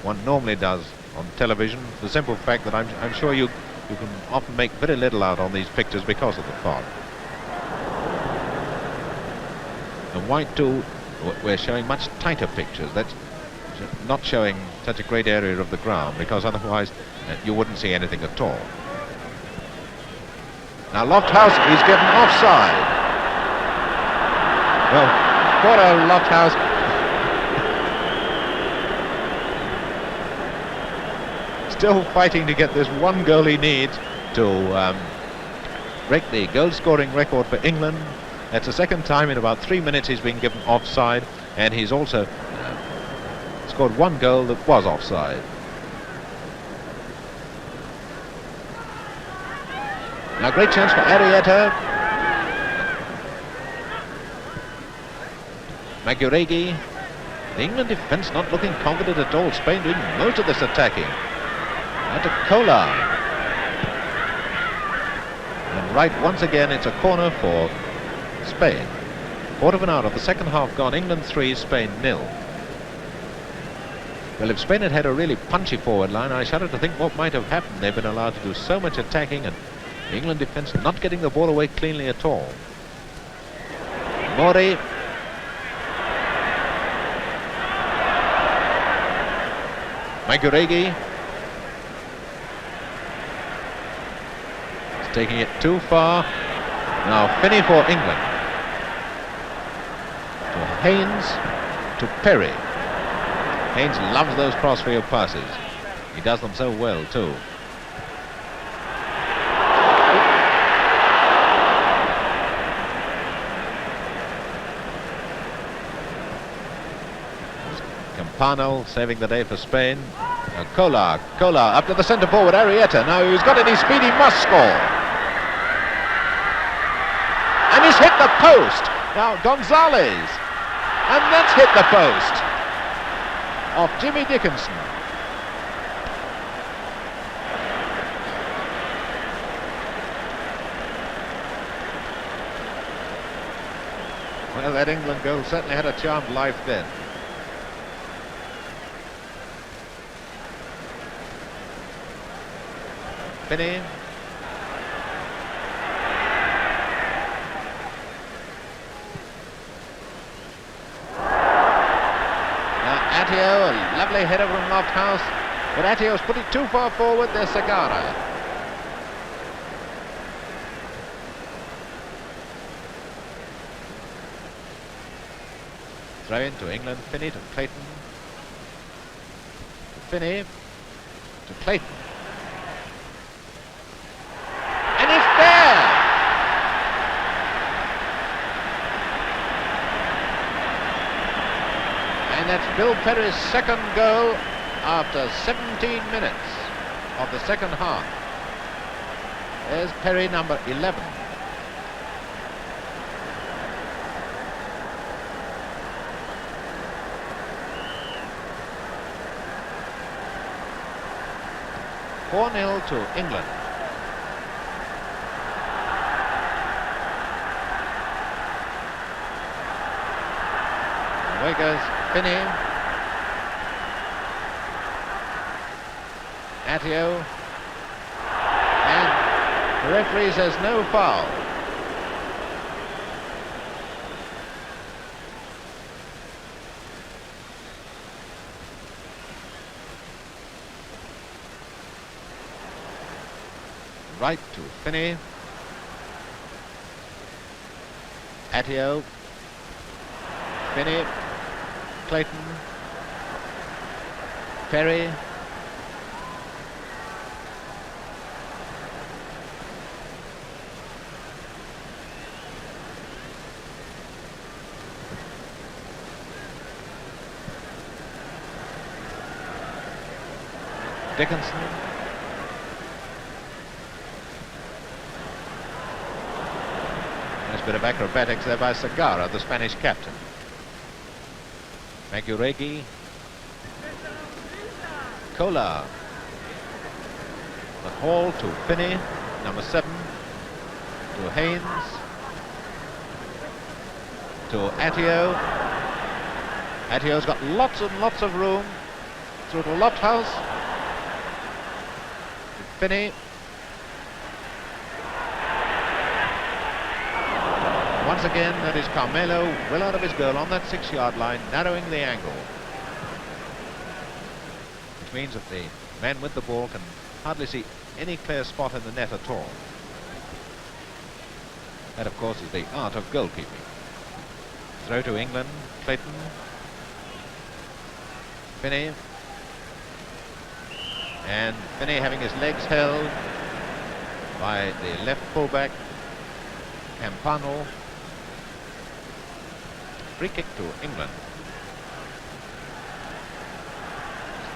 one normally does on television. The simple fact that I'm sure you can often make very little out on these pictures because of the fog. And white too, we're showing much tighter pictures. That's not showing such a great area of the ground, because otherwise you wouldn't see anything at all. Now Lofthouse is given offside. Well, poor old Lofthouse. Still fighting to get this one goal he needs to break the goal-scoring record for England. That's the second time in about 3 minutes he's been given offside, and he's also scored one goal that was offside. Now great chance for Arrieta. Maguregi. The England defence not looking confident at all. Spain doing most of this attacking. Now to Kolar. And right, once again it's a corner for Spain. Quarter of an hour of the second half gone. England 3, Spain 0. Well, if Spain had had a really punchy forward line, I shudder to think what might have happened. They've been allowed to do so much attacking, and the England defence not getting the ball away cleanly at all. Mori. Maguregi. He's taking it too far. Now Finney for England. To Haynes. To Perry. Haynes loves those crossfield passes. He does them so well too. Campano saving the day for Spain. Kolar up to the centre forward, Arrieta. Now he's got any speed, he must score. And he's hit the post. Now Gonzalez. And that's hit the post. Of Jimmy Dickinson. Well, that England goal certainly had a charmed life then. Finney. Atio, a lovely header from Lofthouse, but Atio's put it too far forward. There's Sagara. Throw in to England. Finney to Clayton. To Finney. To Clayton. And it's there! And that's Bill Perry's second goal after 17 minutes of the second half. There's Perry, number 11. (4-0) to England. Away goes Finney. Atio. And the referee says no foul. Right to Finney. Atio. Finney. Clayton. Perry. Dickinson. Nice bit of acrobatics there by Sagara, the Spanish captain. Maguregi. Kola. But Hall to Finney, number 7. To Haynes. To Attio. Attio's got lots and lots of room. Through to Lofthouse. To Finney. Once again, that is Carmelo, well out of his goal on that 6-yard line, narrowing the angle. Which means that the man with the ball can hardly see any clear spot in the net at all. That, of course, is the art of goalkeeping. Throw to England, Clayton. Finney. And Finney having his legs held by the left fullback, Campano. Free kick to England.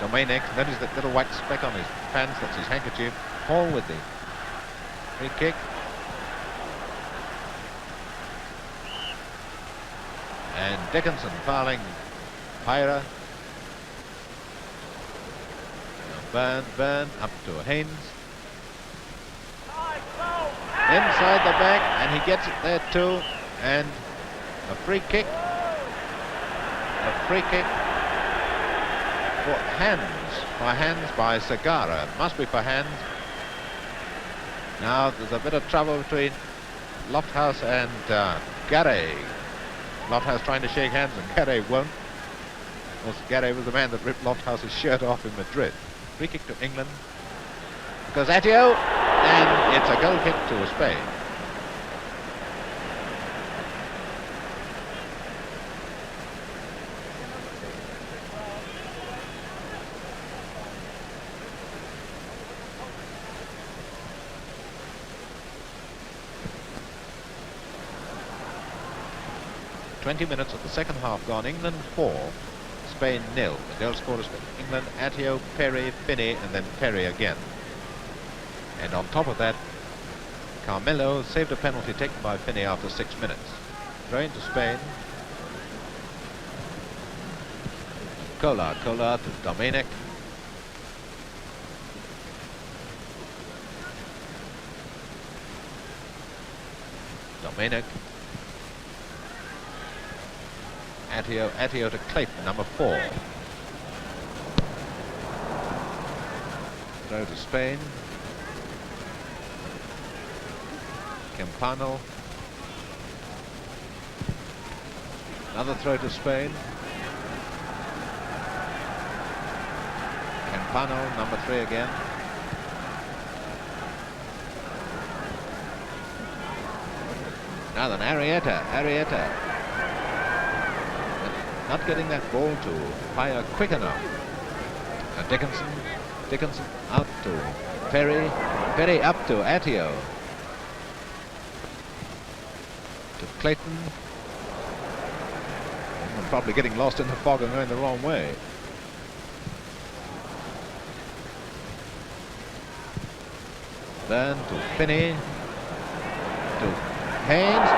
Dominic, notice that little white speck on his pants, that's his handkerchief. Hall with the free kick. And Dickinson fouling Pyra. Burn up to Haynes. Inside the back, and he gets it there too. And a free kick. A free kick for hands by Sagara. Must be for hands. Now there's a bit of trouble between Lofthouse and Garay. Lofthouse trying to shake hands and Garay won't. Of course, Garay was the man that ripped Lofthouse's shirt off in Madrid. Free kick to England. Goes Attio, and it's a goal kick to Spain. .20 minutes of the second half gone. England 4, Spain 0. The goal scorers for England, Attio, Perry, Finney, and then Perry again. And on top of that, Carmelo saved a penalty taken by Finney after 6 minutes. Throw into Spain. Kola to Dominic. Dominic. Attio to Clayton, number 4. Throw to Spain. Campano. Another throw to Spain. Campano, number 3 again. Now then, Arrieta. Not getting that ball to fire quick enough. And Dickinson out to Perry up to Attio. To Clayton. And probably getting lost in the fog and going the wrong way. Then to Finney. To Haynes.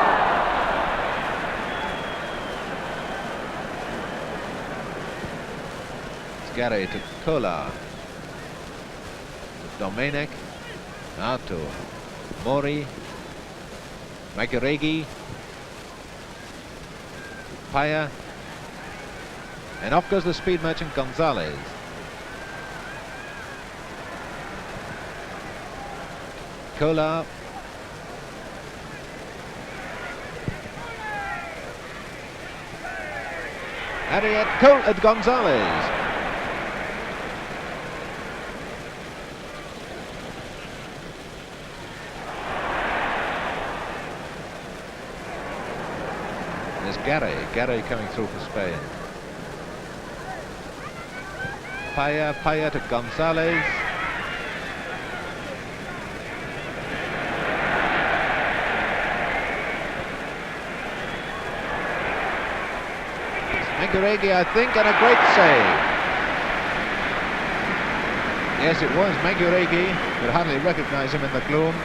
Garay to Kola. To Dominic. Now to Mori. Maguregi. Paya. And off goes the speed merchant Gonzalez. Kola. Harriet Gonzalez. Garay coming through for Spain. Paya to Gonzalez. Maguregi, I think, and a great save. Yes, it was Maguregi. Could hardly recognize him in the gloom.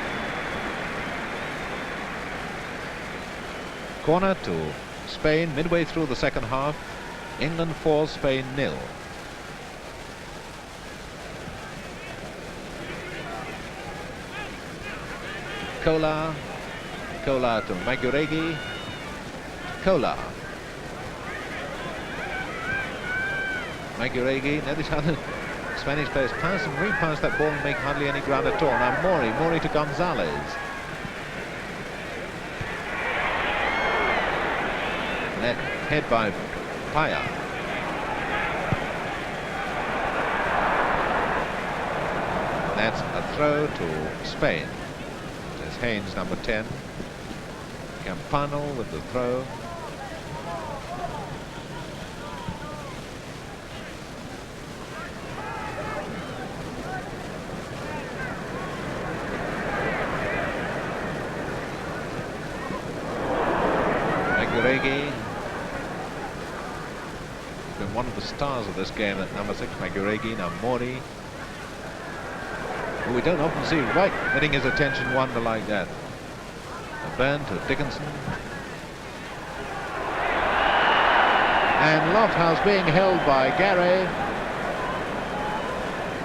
Corner to Spain midway through the second half. England 4, Spain 0. Kolar to Maguregi. Kolar. Maguregi. Notice how the Spanish players pass and repass that ball and make hardly any ground at all. Now Mori to Gonzalez. Net head by Paya. That's a throw to Spain. There's Haynes, number 10. Campano with the throw. Maguregi. Been one of the stars of this game at number 6, Maguregi. Now Mori, who we don't often see right getting his attention wonder like that. Burn to Dickinson. And Lofthouse being held by Gary.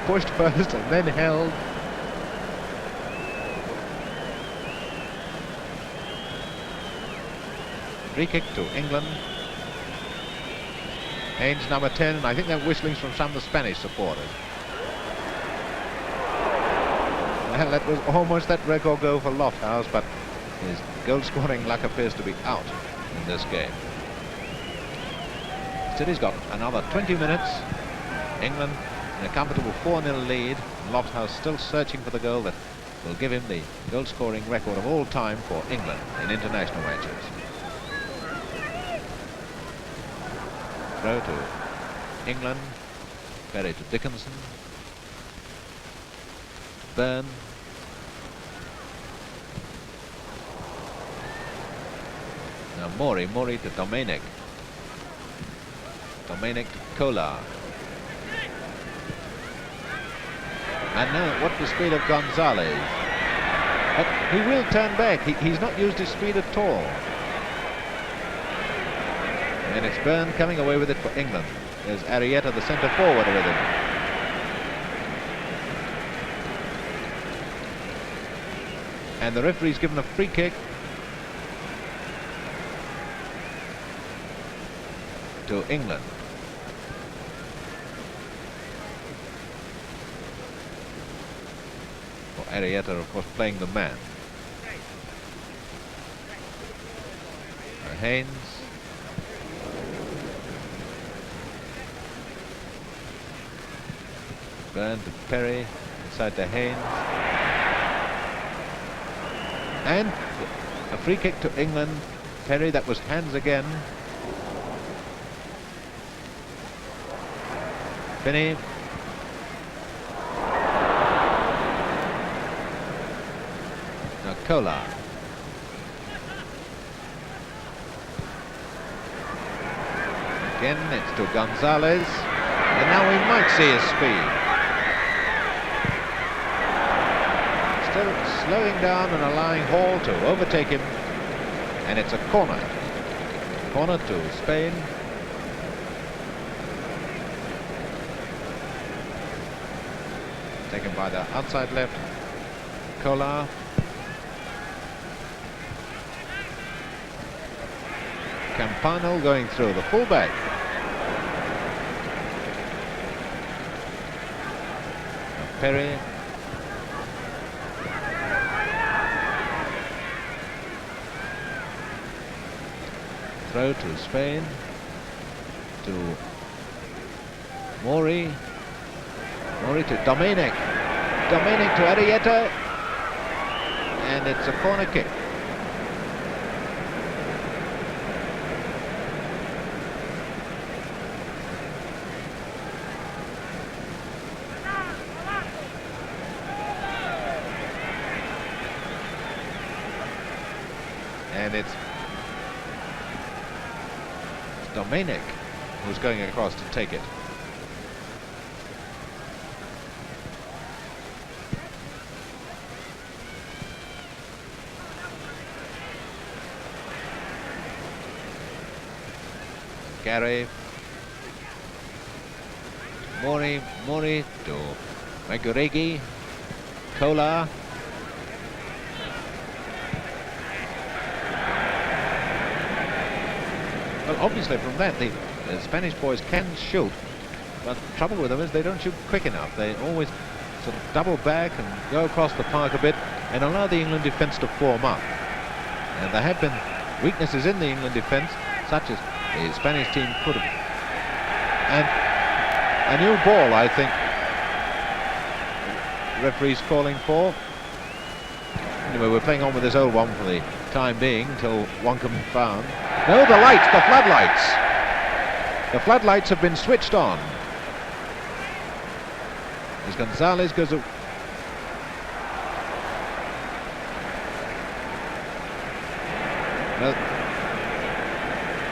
Pushed first and then held. Free kick to England. Haynes, number 10, and I think that whistling's from some of the Spanish supporters. Well, that was almost that record goal for Lofthouse, but his goal-scoring luck appears to be out in this game. City's got another 20 minutes. England in a comfortable 4-0 lead. Lofthouse still searching for the goal that will give him the goal-scoring record of all time for England in international matches. Throw to England. Perry to Dickinson. Byrne. Now Mori to Dominic. Dominic to Kolar. And now, what's the speed of Gonzalez? But he will turn back. He's not used his speed at all. And it's Byrne coming away with it for England. There's Arrieta, the centre forward, with him. And the referee's given a free kick to England. Well, Arrieta, of course, playing the man. Haynes. Byrne to Perry, inside to Haynes. And a free kick to England. Perry, that was hands again. Finney. Now Kolar. Again, it's to Gonzalez. And now we might see his speed. Still slowing down and allowing Hall to overtake him. And it's a corner. Corner to Spain. Taken by the outside left. Kolar. Campano going through the fullback. Perry. Throw to Spain. To Mori. Mori to Dominic. Dominic to Arrieta. And it's a corner kick. And it's Dominic who's going across to take it. Gary Mori to Maguregi, Kola. Well, obviously from that the Spanish boys can shoot, but the trouble with them is they don't shoot quick enough. They always sort of double back and go across the park a bit and allow the England defence to form up. And there have been weaknesses in the England defence, such as the Spanish team could have. And a new ball, I think, the referee's calling for. Anyway, we're playing on with this old one for the time being until one can be found. No, the lights, the floodlights. The floodlights have been switched on. As Gonzalez goes up.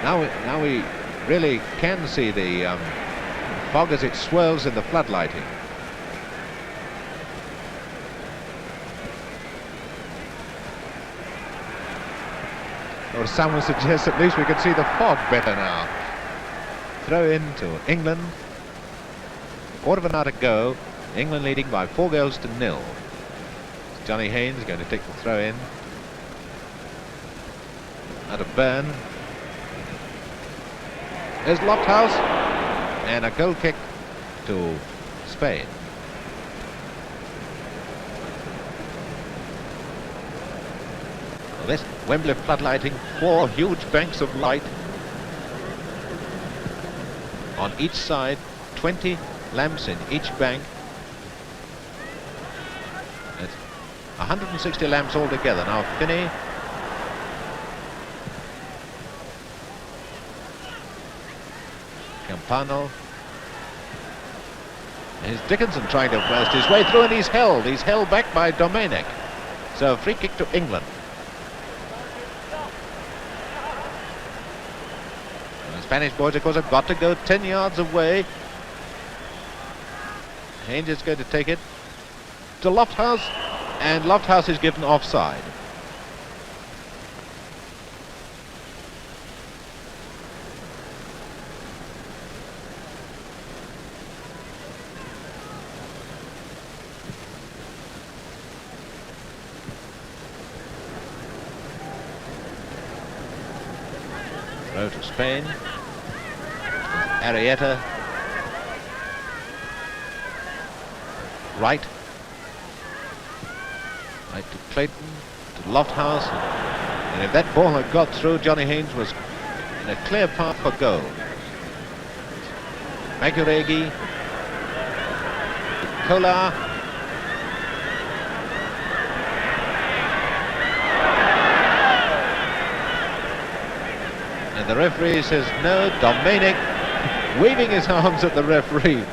Well, now we really can see the fog as it swirls in the floodlighting. Or someone suggests at least we can see the fog better now. Throw in to England. Quarter of an hour to go. England leading by 4-0. Johnny Haynes going to take the throw in. Out of Byrne. There's Lofthouse. And a goal kick to Spain. Well, this Wembley floodlighting, 4 huge banks of light on each side, 20 lamps in each bank. It's 160 lamps altogether. Now Finney. Campano. Here's Dickinson trying to burst his way through, and he's held. He's held back by Domenic. So a free kick to England. And the Spanish boys, of course, have got to go 10 yards away. Haynes is going to take it to Lofthouse, and Lofthouse is given offside. Throw to Spain. Arrieta. Right to Clayton, to Lofthouse, and if that ball had got through, Johnny Haynes was in a clear path for goal. Maguregi, Kola, and the referee says no. Domenic waving his arms at the referee.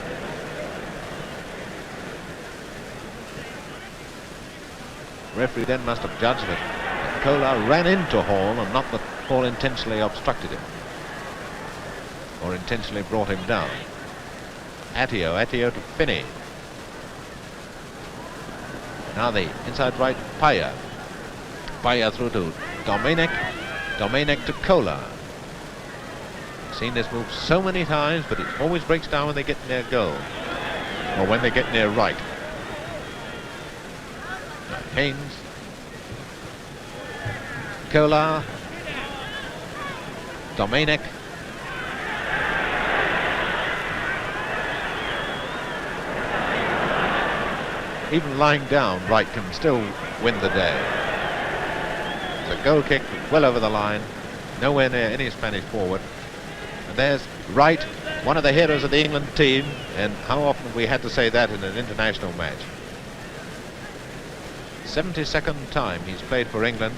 Referee then must have judged that Kola ran into Hall and not that Hall intentionally obstructed him or intentionally brought him down. Attio to Finney. Now the inside right, Paya through to Domenic to Kola. Seen this move so many times, but it always breaks down when they get near goal or when they get near right. Haynes, Kola, Domenic, even lying down, Wright can still win the day. It's a goal kick well over the line, nowhere near any Spanish forward. And there's Wright, one of the heroes of the England team, and how often have we had to say that in an international match. 72nd time he's played for England,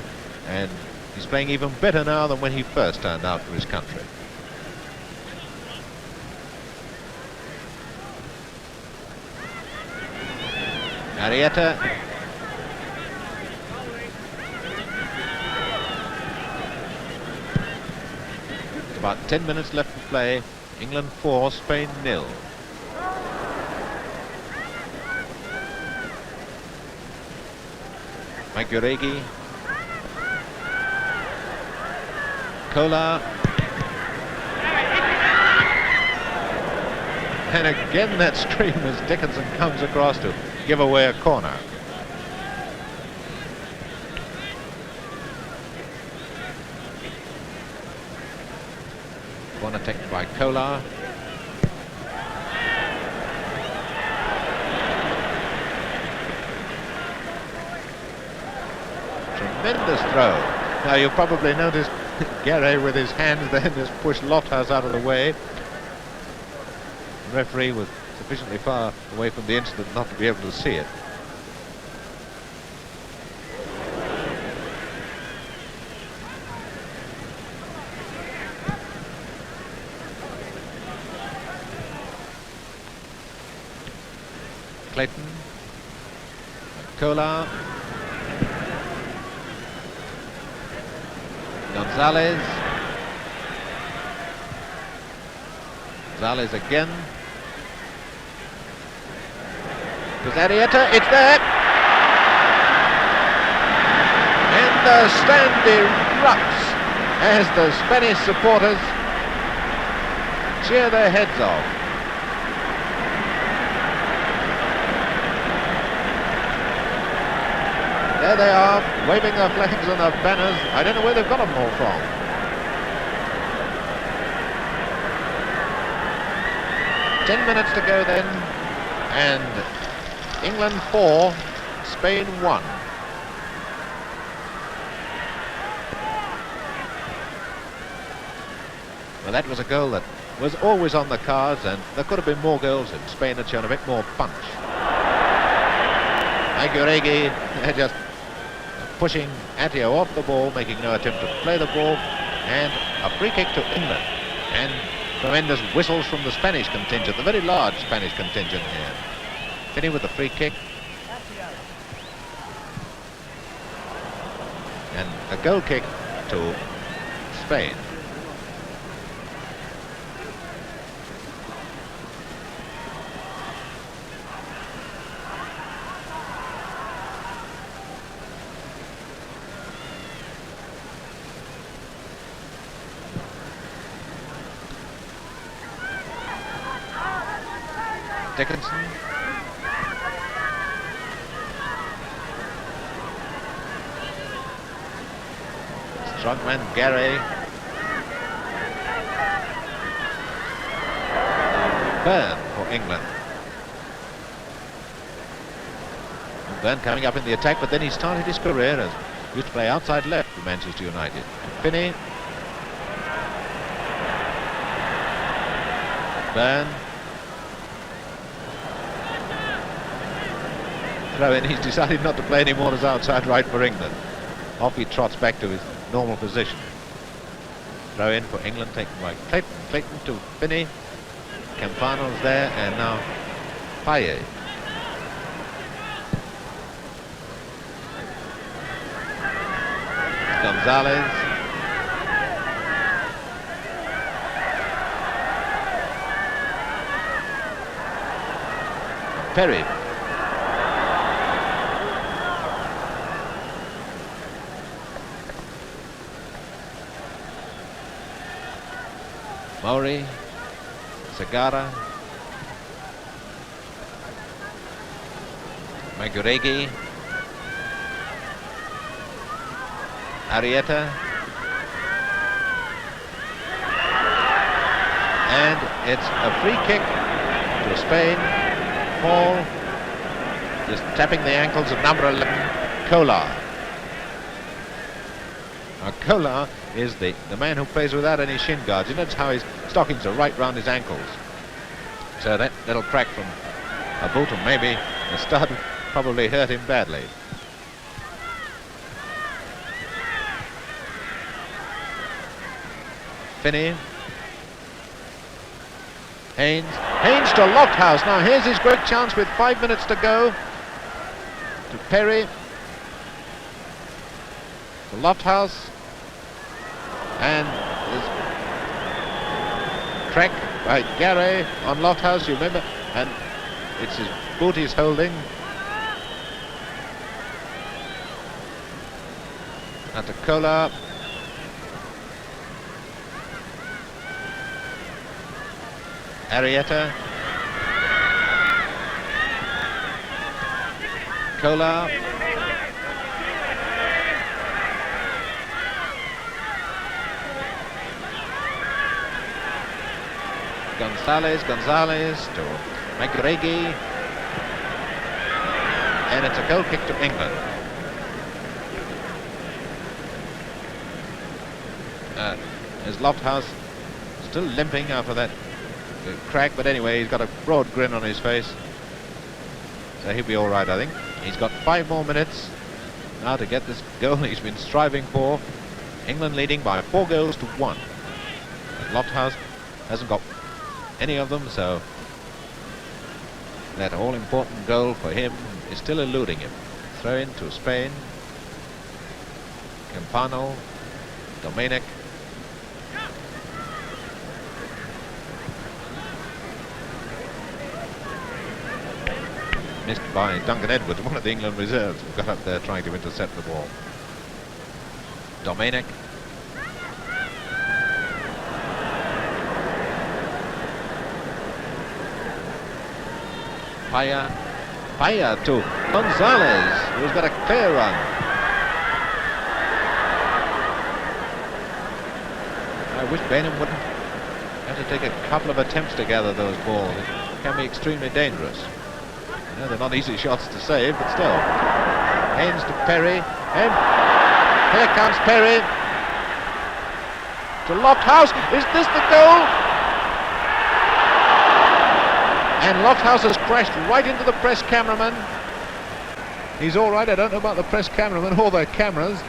and he's playing even better now than when he first turned out for his country. Arrieta. About 10 minutes left to play. England 4, Spain 0. Maguregi, Kola, And again that scream as Dickinson comes across to give away a corner. Corner taken by Kolar. Tremendous throw. Now you'll probably notice Gary with his hands then just pushed Lofthouse out of the way. The referee was sufficiently far away from the incident not to be able to see it. Clayton, Kolar, Gonzalez again. Does Arrieta? It's there! And the stand erupts as the Spanish supporters cheer their heads off. There they are, waving their flags and their banners. I don't know where they've got them all from. Ten minutes to go then, and England 4, Spain 1. Well, that was a goal that was always on the cards, and there could have been more goals if Spain had shown a bit more punch. Aguirre just pushing Attio off the ball, making no attempt to play the ball, and a free kick to England. And tremendous whistles from the Spanish contingent, the very large Spanish contingent here. Finney with the free kick. And a goal kick to Spain. Dickinson. Strongman Gary. Byrne for England. Byrne coming up in the attack, but then he started his career as he used to play outside left for Manchester United. Finney. Byrne. Throw in. He's decided not to play any more as outside right for England. Off he trots back to his normal position. Throw in for England taken by Clayton. Clayton to Finney. Campano's there, and now Paye. Gonzalez. Perry. Maury, Segara, Maguregi, Arrieta, and it's a free kick to Spain. Paul just tapping the ankles of number 11, Kolar. Now Kolar is the man who plays without any shin guards. You notice how his stockings are right round his ankles. So that little crack from a boot or maybe a stud probably hurt him badly. Finney. Haynes to Lofthouse. Now here's his great chance with 5 minutes to go. To Perry. To Lofthouse. And this crack by Gary on Lofthouse, you remember, and it's his boot he's holding. And to Kolar. Arrieta. Kolar. Gonzalez to McGregor. And it's a goal kick to England. Is Lofthouse still limping after that crack, but anyway, he's got a broad grin on his face, so he'll be all right, I think. He's got 5 more minutes now to get this goal he's been striving for. England leading by 4 goals to 1. And Lofthouse hasn't got any of them, so that all-important goal for him is still eluding him. Throw in to Spain. Campano, Dominic. Missed by Duncan Edwards, one of the England reserves, who got up there trying to intercept the ball. Dominic. Paya to Gonzalez, who's got a clear run. I wish Bainham wouldn't have to take a couple of attempts to gather those balls. It can be extremely dangerous. I know they're not easy shots to save, but still. Haynes to Perry, and here comes Perry to Lofthouse. Is this the goal? And Lofthouse has crashed right into the press cameraman. He's all right. I don't know about the press cameraman or their cameras.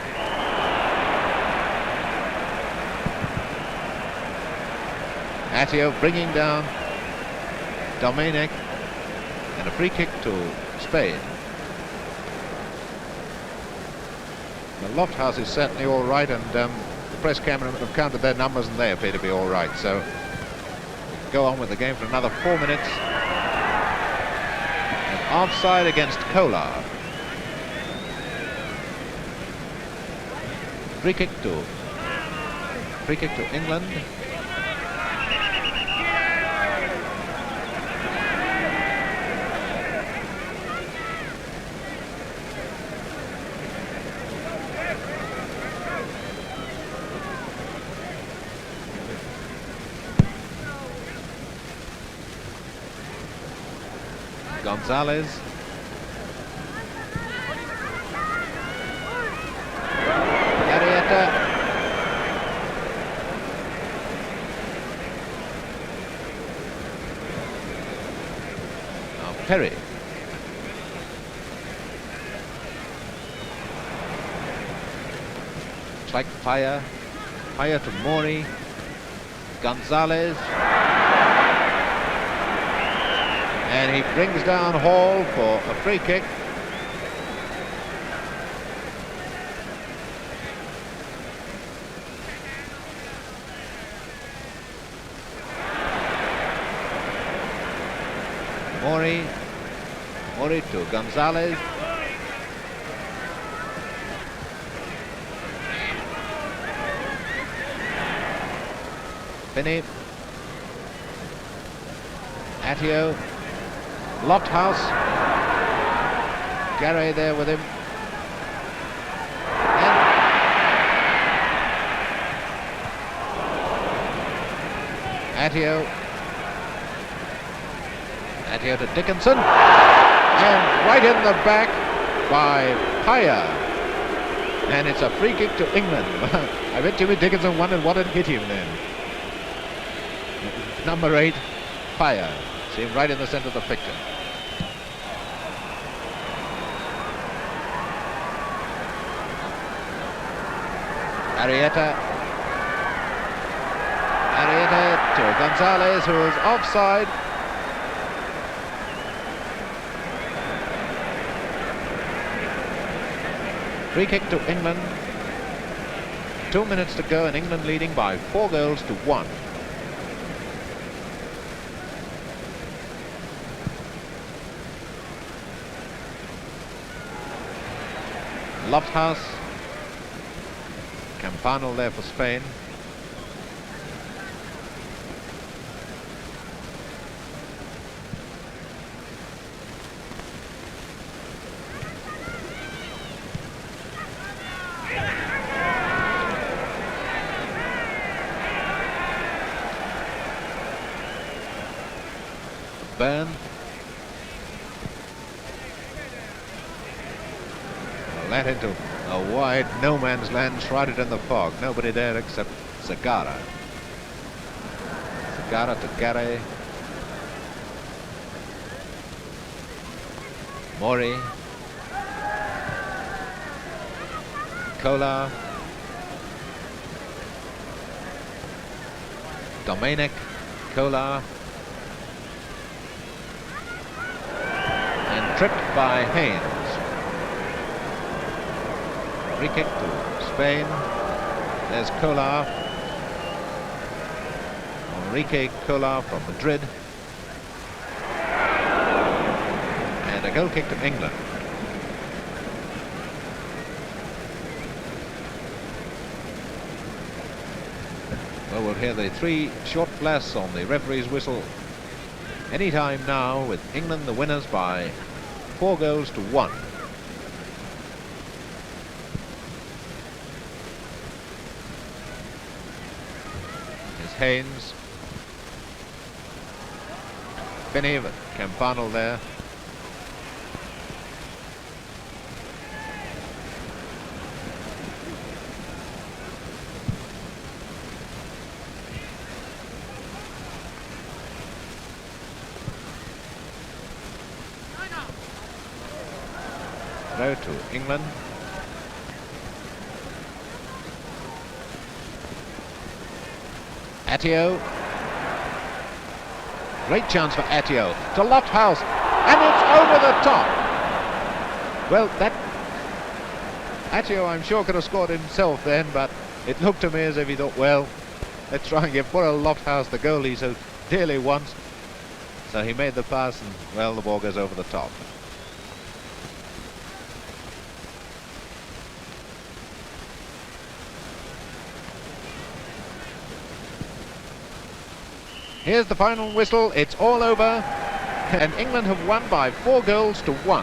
Attio bringing down Dominic, and a free kick to Spain. The Lofthouse is certainly all right, and the press cameramen have counted their numbers and they appear to be all right. So we can go on with the game for another 4 minutes. And offside against Kolar. Free kick to England. Gonzalez. Arietta. Now Perry. Looks like Paya to Mori. Gonzalez. And he brings down Hall for a free kick. Mori to Gonzalez. Finney. Attio. Lofthouse. Garay there with him. And Attio to Dickinson. And right in the back by Paya. And it's a free kick to England. I bet Jimmy Dickinson wondered what had hit him then. Number 8, Paya. See him right in the centre of the picture. Arietta to Gonzalez, who is offside. Free kick to England. 2 minutes to go, and England leading by 4 goals to 1. Lofthouse. Campano there for Spain. Burn. Let into a wide no man's land, shrouded in the fog. Nobody there except Zagara. Zagara to Gare. Mori. Kola. Dominic. Kola. And tripped by Haynes. Free kick to Spain. There's Kola. Enrique Kola from Madrid. And a goal kick to England. Well, we'll hear the 3 short blasts on the referee's whistle any time now, with England the winners by 4 goals to 1. Haynes, Finney, but Campanile there. Throw to England. Attio. Great chance for Attio to Lofthouse, and it's over the top. Well, that Attio, I'm sure, could have scored himself then, but it looked to me as if he thought, well, let's try and give poor Lofthouse the goal he so dearly wants. So he made the pass, and well, the ball goes over the top. Here's the final whistle. It's all over, and England have won by 4 goals to 1.